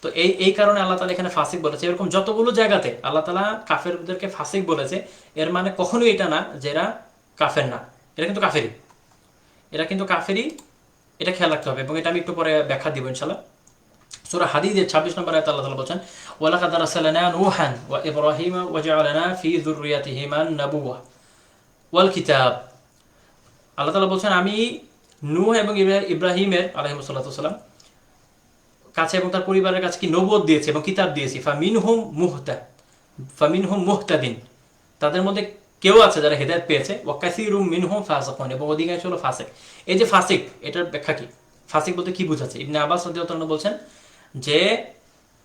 তো এই কারণে আল্লাহ তাআলা এখানে ফাসিক বলেছে। এরকম যতগুলো জায়গাতে আল্লাহ তাআলা কাফেরদেরকে ফাসিক বলেছে, এর মানে কখনোই এটা না যে এরা কাফের না, এরা কিন্তু কাফেরই, এরা কিন্তু কাফেরই। এটা খেয়াল রাখতে হবে এবং এটা আমি একটু পরে ব্যাখ্যা দিব ইনশাআল্লাহ। সূরা হাদীদের 26 নম্বর আয়াতে আল্লাহ তাআলা বলেন ওয়ালাকাদ আরসালনা নূহান ওয়া ইব্রাহিমা ওয়া জাআলনা ফি যুররিয়াতিহিমা নাবুওয়া ওয়াল কিতাব। আল্লাহ তাআলা বলেন আমি নূহ এবং ইব্রাহিমের আলাইহিস সালাতু ওয়াস সালাম কাছে এবং তার পরিবারের কাছে কি নবুয়ত দিয়েছি এবং কিতাব দিয়েছি। ফামিনহুম মুহতাদিন, তাদের মধ্যে কেউ আছে যারা হেদায়েত পেয়েছে, ওয়া কাসীরুম মিনহুম ফাসিকুন, এবং অধিকাংশ হলো ফাসিক। এই যে ফাসিক, এটার ব্যাখ্যা কি? ফাসিক বলতে কি বোঝাচ্ছে? ইবনে আব্বাস রাদিয়াল্লাহু তাআলা বলছেন যে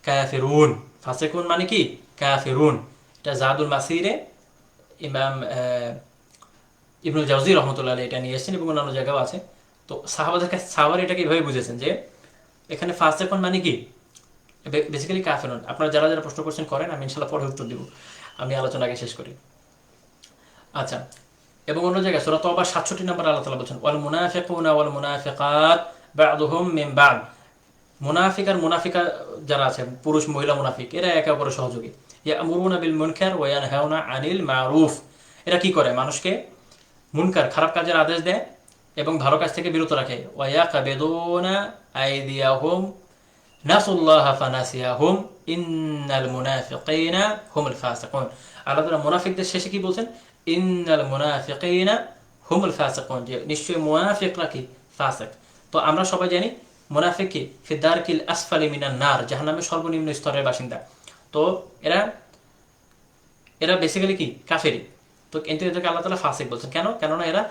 কাফিরুন, ফাসিকুন মানে কি? কাফিরুন। এটা জাদুল মাসিরে ইমাম ইবনুল জাওজি রহমতুল্লাহ আলাইহি এটা নিয়ে এসেছেন এবং অন্যান্য জায়গাও আছে। তো সাহাবারা এটাকে এইভাবে বুঝেছেন যে এখানে ফাসিকুন মানে কি? বেসিক্যালি কাফিরুন। আপনারা যারা যারা প্রশ্ন করছেন করেন, আমি ইনশাআল্লাহ পরে উত্তর দিব, আমি আলোচনা আগে শেষ করি। আচ্ছা, এবং অন্য জায়গায় সূরা তাওবা 67 নম্বর আল্লাহ তাআলা বলেন ওয়াল মুনাফিকুনা ওয়াল মুনাফিকাত বা'দুহুম মিন বা'দ। মুনাফিক আর মুনাফিকা যারা আছে, পুরুষ মহিলা মুনাফিক, এরা একে অপরের সহযোগী। ইয়ামুরুনা বিল মুনকার ওয়া ইয়ানহাউনা আনিল মারুফ। এরা কি করে? মানুষকে মুনকার, খারাপ কাজের আদেশ দেয় এবং ভালো কাজ থেকে বিরত রাখে। ওয়া ইয়াকবিদুনা আইদিয়াহুম নাসুল্লাহ ফানাসিয়াহুম ইন্নাল মুনাফিকিনা হুমুল ফাসিকুন। আল্লাহ তাআলা মুনাফিকদের শেষে কি বলছেন? ইন্নাল মুনাফিকিনা হুমুল ফাসিকুন, যে নিশ্চয়ই মুনাফিকরা কি? ফাসিক। তো আমরা সবাই জানি মুনাফিক কি? ফি দারকিল আসফালি মিনান নার, জাহান্নামের সর্বনিম্ন স্তরের বাসিন্দা। তো এরা এরা বেসিক্যালি কি? কাফেরি। তো কিন্তু এদেরকে আল্লাহ তাআলা ফাসিক বলছেন কেন? কেননা এরা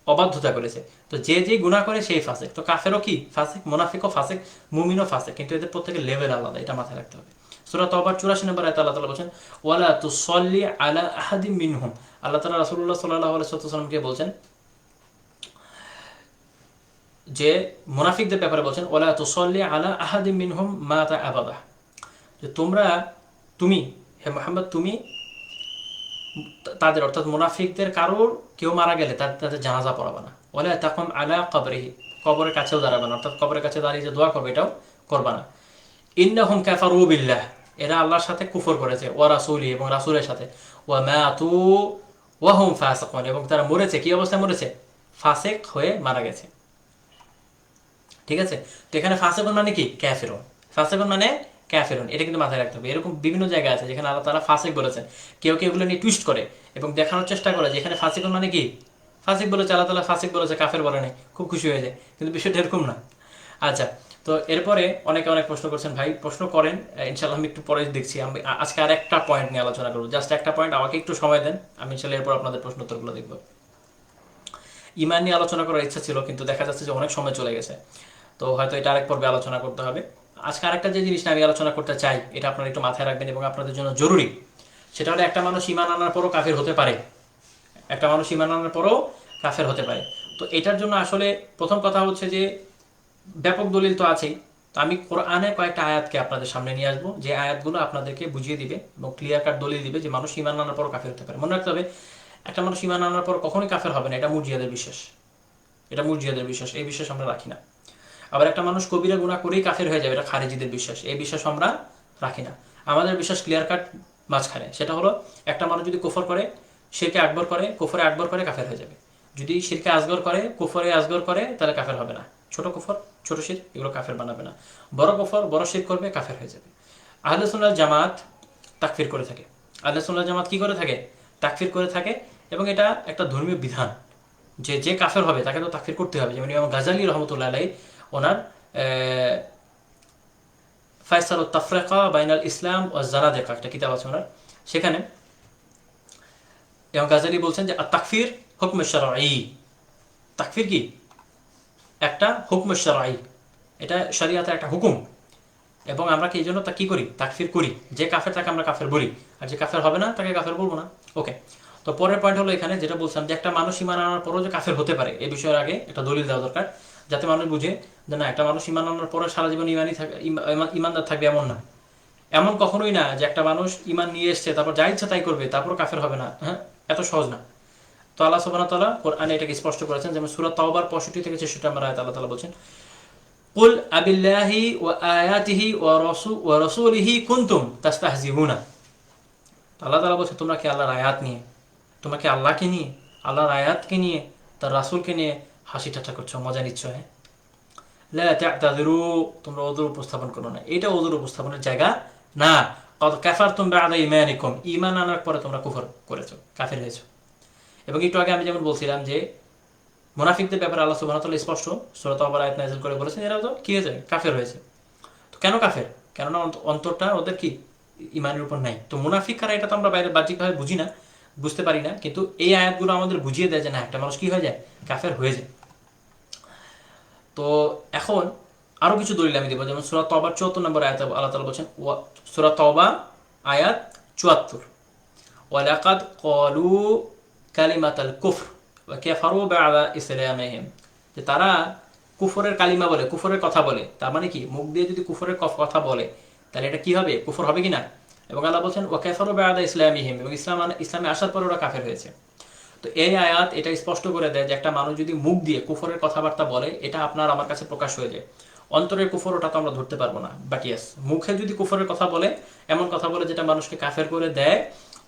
অবাধ্যতা করেছে। তো যে যে গুনাহ করে সেই ফাসিক। তো কাফেরও কি? ফাসিক, মুনাফিকও ফাসিক, মুমিনও ফাসিক, কিন্তু এদের প্রত্যেকের লেভেল আলাদা, এটা মাথায় রাখতে হবে। সূরা তাওবার 84 নম্বর আয়াতে আল্লাহ তাআলা বলেন ওয়ালা তুসাল্লি আলা আহাদিম মিনহুম। আল্লাহ তাআলা রাসূলুল্লাহ সাল্লাল্লাহু আলাইহি ওয়াসাল্লামকে বলেন যে মুনাফিকদের ব্যাপারে বলেন ওয়ালা তুসাল্লি আলা আহাদিম মিনহুম মাতা আবাদা, যে তুমি হে মুহাম্মদ, তুমি তাদের অর্থাৎ মুনাফিকদের কারোর কেউ মারা গেলে তাদের জানাজা পড়াবে না। ওয়ালা তাকুম আলা কবরিহি, কবরের কাছেও দাঁড়াবে না, অর্থাৎ কবরের কাছে দাঁড়িয়ে যে দোয়া করবে এটাও করবে না। ইন্নাহুম কাফারু বিল্লাহ, এরা আল্লাহর সাথে কুফর করেছে, ওয়া রাসূলি, এবং রাসূলের সাথে, ওয়া মাতু ওয়া হুম ফাসিকুন, এবং তারা মরেছে কি অবস্থায় মরেছে? ফাসিক হয়ে মারা গেছে। ঠিক আছে? তো এখানে ফাসিকুন মানে কি? কাফিরুন। ফাসিকুন মানে কাফিরুন, এটা কিন্তু মাথায় রাখতে হবে। এরকম বিভিন্ন জায়গা আছে যেখানে আল্লাহ তাআলা ফাসিক বলেছেন, কেউ কেউ এগুলো নিয়ে টুইস্ট করে এবং দেখানোর চেষ্টা করে যে এখানে ফাসিকুন মানে কি? ফাসিক বলেছে, আল্লাহ তাআলা ফাসিক বলেছে, কাফের বলে নাই, খুব খুশি হয়ে যায়, কিন্তু বিষয়টা এরকম না। আচ্ছা, তো এরপরে অনেকে অনেক প্রশ্ন করছেন, ভাই প্রশ্ন করেন, ইনশাআল্লাহ আমি একটু পরে দেখছি। আমি আজকে আর একটা পয়েন্ট নিয়ে আলোচনা করবো, জাস্ট একটা পয়েন্ট, আমাকে একটু সময় দেন, আমি ইনশাআল্লাহ এরপর আপনাদের প্রশ্ন উত্তরগুলো দেখবো। ঈমান নিয়ে আলোচনা করার ইচ্ছা ছিল, কিন্তু দেখা যাচ্ছে যে অনেক সময় চলে গেছে, তো হয়তো এটা আরেক পর্বে আলোচনা করতে হবে। আজকে আরেকটা যে জিনিসটা আমি আলোচনা করতে চাই, এটা আপনারা একটু মাথায় রাখবেন এবং আপনাদের জন্য জরুরি, সেটা হলো একটা মানুষ ঈমান আনার পরও কাফের হতে পারে। একটা মানুষ ঈমান আনার পরও কাফের হতে পারে। তো এটার জন্য আসলে প্রথম কথা হচ্ছে যে ব্যাপক দলিল তো আছেই। তো আমি কোরআনের কয়েকটা আয়াতকে আপনাদের সামনে নিয়ে আসবো, যে আয়াতগুলো আপনাদেরকে বুঝিয়ে দিবে এবং ক্লিয়ার কাট দলিল দিবে যে মানুষ ঈমান আনার পরও কাফের হতে পারে। মনে রাখতে হবে, একটা মানুষ ঈমান আনার পর কখনোই কাফের হবে না, এটা মুরজিয়াদের বিশ্বাস, এটা মুরজিয়াদের বিশ্বাস, এই বিশ্বাস আমরা রাখি না। আবার একটা মানুষ কবিরা গুনাহ করেই কাফের হয়ে যাবে, এটা খারিজিদের বিশ্বাস, এই বিশ্বাস আমরা রাখি না। আমাদের বিশ্বাস ক্লিয়ার কাট মাঝখানে, সেটা হলো একটা মানুষ যদি কুফর করে, শিরকে আকবর করে, কুফরে আকবর করে, কাফের হয়ে যাবে। যদি শিরকে আসগর করে, কুফরে আসগর করে, তাহলে কাফের হবে না। ছোট কুফর, ছোট শির, এগুলো কাফের বানাবে না। বড় কুফর, বড় শির করবে, কাফের হয়ে যাবে। আহলে সুন্নাত জামাত তাকফির করে থাকে। আহলে সুন্নাত জামাত কি করে থাকে? তাকফির করে থাকে, এবং এটা একটা ধর্মীয় বিধান যে যে কাফের হবে তাকে তো তাকফির করতে হবে। যেমন ইমাম গাজালি রহমতুল্লাহ আলাইহি ওনার ফায়সাল তাফরিকা বাইনাল ইসলাম ও জানাদিকা একটা কিতাব আছে ওনার, সেখানে ইমাম গাজালি বলছেন যে তাকফির হুকম শারঈ, তাকফির কি? একটা হুকম শারঈ, এটা শরিয়াতের একটা হুকুম, এবং আমরা কি এই জন্য তা কি করি, তাকফির করি। যে কাফের তাকে আমরা কাফের বলি, আর যে কাফের হবে না তাকে কাফের বলবো না। ওকে, তো পরের পয়েন্ট হলো এখানে যেটা বলছিলাম যে একটা মানুষ ঈমান আনার পরও যে কাফের হতে পারে, এই বিষয়ের আগে একটা দলিল দেওয়া দরকার, যাতে মানুষ বুঝে যে না, একটা মানুষ ঈমান আনার পরে সারা জীবন ঈমানদার থাকবে এমন না। এমন কখনোই না যে একটা মানুষ ঈমান নিয়ে এসছে তারপর যা ইচ্ছা তাই করবে তারপর কাফের হবে না, হ্যাঁ, এত সহজ না। তো আল্লাহ সুবহানাহু ওয়া তাআলা কোরআনে এটাকে স্পষ্ট করেছেন, যেমন সূরা তাওবার 65 থেকে 66 নম্বর আয়াতে আল্লাহ তাআলা বলছেন, কুল আবিল্লাহি ওয়া আয়াতিহি ওয়া রাসূলিহি কুনতুম তাস্তাহজিউনা। আল্লাহ তাআলা বলছে তোমরা কি আল্লাহর আয়াত নিয়ে, তোমরা কি আল্লাহকে নিয়ে, আল্লাহর আয়াতকে নিয়ে, তার রাসূলকে নিয়ে হাসি ঠাট্টা করছো, মজা নিচ্ছ? হ্যাঁ, লা তা'তাযিরু, তোমরা ওযর উপস্থাপন করো না, এটা ওযর উপস্থাপনের জায়গা না। ক্বাদ কাফারতুম বা'দা ঈমানিকুম, ঈমান আনার পরে তোমরা কুফর করেছো, কাফের হয়েছো। এবং একটু আগে আমি যেমন বলছিলাম যে মুনাফিকদের ব্যাপারে আল্লাহ সুবহানাহু ওয়া তাআলা স্পষ্ট সূরা তাওবার আয়াত নাযিল করে বলেছেন এরা তো কি হয়েছে, কাফের হয়েছে। তো কেন কাফের? কেননা অন্তরটা ওদের কি ঈমানের উপর নাই। তো মুনাফিক কারা এটা তো আমরা বাইরে বাহ্যিকভাবে বুঝি না, বুঝতে পারি না, কিন্তু এই আয়াতগুলো আমাদের বুঝিয়ে দেয় যে না, একটা মানুষ কি হয়ে যায়, কাফের হয়ে যায়। তো এখন আরো কিছু দলিল আমি দেব, যেমন সূরা তাওবার 74 নম্বর আয়াতে আল্লাহ তাআলা বলেছেন, সূরা তাওবা আয়াত 74, ওয়ালাকাদ ক্বালু কালিমাতাল কুফর ওয়া কাফারু বা'দা ইসলামিহিম, যে তারা কুফরের কালিমা বলে, কুফরের কথা বলে। তার মানে কি, মুখ দিয়ে যদি কুফরের কথা বলে তাহলে এটা কি হবে, কুফর হবে কিনা। এবং আল্লাহ বলছেন ওয়া কাফারু বা'দা ইসলামিহিম, এবং ইসলামে আসার পরে ওরা কাফের হয়েছে। তো এই আয়াত এটা স্পষ্ট করে দেয় যে একটা মানুষ যদি মুখ দিয়ে কুফরের কথাবার্তা বলে, এটা আপনার আমার কাছে প্রকাশ হয়ে যায়। অন্তরের কুফর ওটা তো আমরা ধরতে পারবো না, বাট ইয়েস, মুখে যদি কুফরের কথা বলে, এমন কথা বলে যেটা মানুষকে কাফের করে দেয়,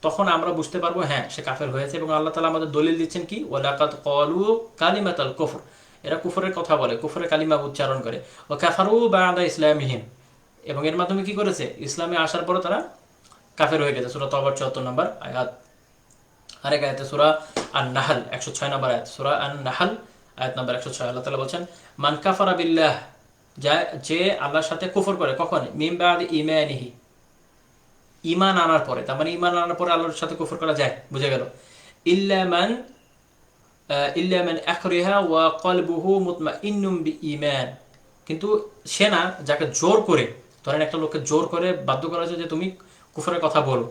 তখন আমরা বুঝতে পারবো হ্যাঁ সে কাফের হয়েছে। এবং আল্লাহ তাআলা আমাদের দলিল দিচ্ছেন কি, ওয়ালাকাদ ক্বালু কালিমাতাল কুফর, এরা কুফরের কথা বলে, কুফরের কালিমা উচ্চারণ করে, ওয়া কাফারু বা'দা ইসলামিহিম, এবং এর মাধ্যমে কি করেছে, ইসলামে আসার পরে তারা কাফের হয়ে গেছে। সূরা তাওবার 74 নম্বর আয়াত। আরেক আয়াতে সূরা আন-নাহল 106 নম্বর আয়াত, সূরা আন-নাহল আয়াত নম্বর 106, আল্লাহ তাআলা বলেন মান কাফারা বিল্লাহ, যে আল্লাহর সাথে কুফর করে, কখন, মিন বা'দি ঈমানিহি, ঈমান আনার পরে। তার মানে ঈমান আনার পরে আল্লাহর সাথে কুফর করা যায়, বুঝে গেল। ইল্লা মান আকরিহা ওয়া কলবুহু মুতমাইন্নুম বিঈমান, কিন্তু সে না, যাকে জোর করে, ধরেন একটা লোককে জোর করে বাধ্য করা হয়েছে যে তুমি কুফরের কথা বলো,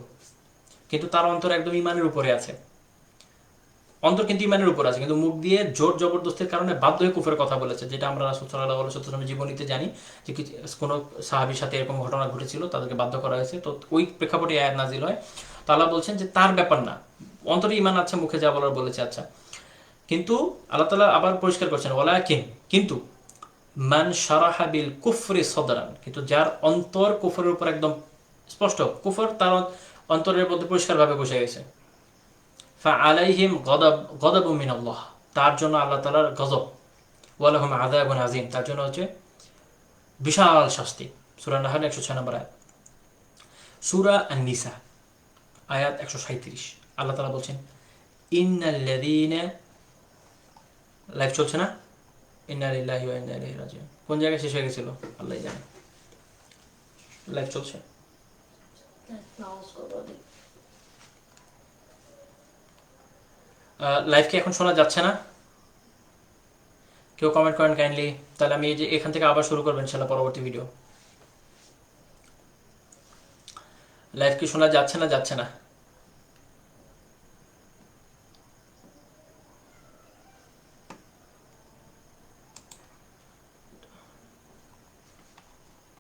কিন্তু তার অন্তর একদম ঈমানের উপরে আছে, অন্তর কিন্তু ঈমানের উপর আছে, কিন্তু মুখ দিয়ে জোর জবরদস্তির কারণে বাধ্য হয়ে কুফরের কথা বলেছে, যেটা আমরা রাসূল সাল্লাল্লাহু আলাইহি ওয়াসাল্লামের জীবনীতে জানি যে কোনো সাহাবীর সাথে এরকম ঘটনা ঘটেছিল, তাদেরকে বাধ্য করা হয়েছে। তো ওই প্রেক্ষাপটে আয়াত নাজিল হয়। তো আল্লাহ বলছেন যে তার ব্যাপার না, অন্তরে ঈমান আছে, মুখে যা বলার বলেছে, আচ্ছা। কিন্তু আল্লাহ তাআলা আবার পরিষ্কার করছেন, ওয়ালাকিন, কিন্তু মান শারাহা বিল কুফরি সদরান, কিন্তু যার অন্তর কুফরের উপর একদম স্পষ্ট, কুফর তার অন্তরের মধ্যে পরিষ্কারভাবে বসে গেছে, ফাআলাইহিম গযযাবুম মিনাল্লাহ, তার জন্য আল্লাহ তাআলার গজব, ওয়া লাহুম আযাবুন আযীম, তার জন্য হচ্ছে বিশাল শাস্তি। সূরা নাহল 106 নম্বর আয়াত। সূরা আন-নিসা আয়াত 137, আল্লাহ তাআলা বলছেন ইন্নাল্লাযীনা, লাইভ চলছে না, ইন্না লিল্লাহি ওয়া ইন্না ইলাইহি রাজিউন, কোন জায়গায় শেষ হয়ে গেছিল আল্লাহই জানে। লাইভ চলছে, লাইভ কি এখন শোনা যাচ্ছে না? কেউ কমেন্ট করেন কাইন্ডলি, তাহলে আমি এই যে এখান থেকে আবার শুরু করবেন ইনশাআল্লাহ পরবর্তী ভিডিও। লাইভ কি শোনা যাচ্ছে না? যাচ্ছে না?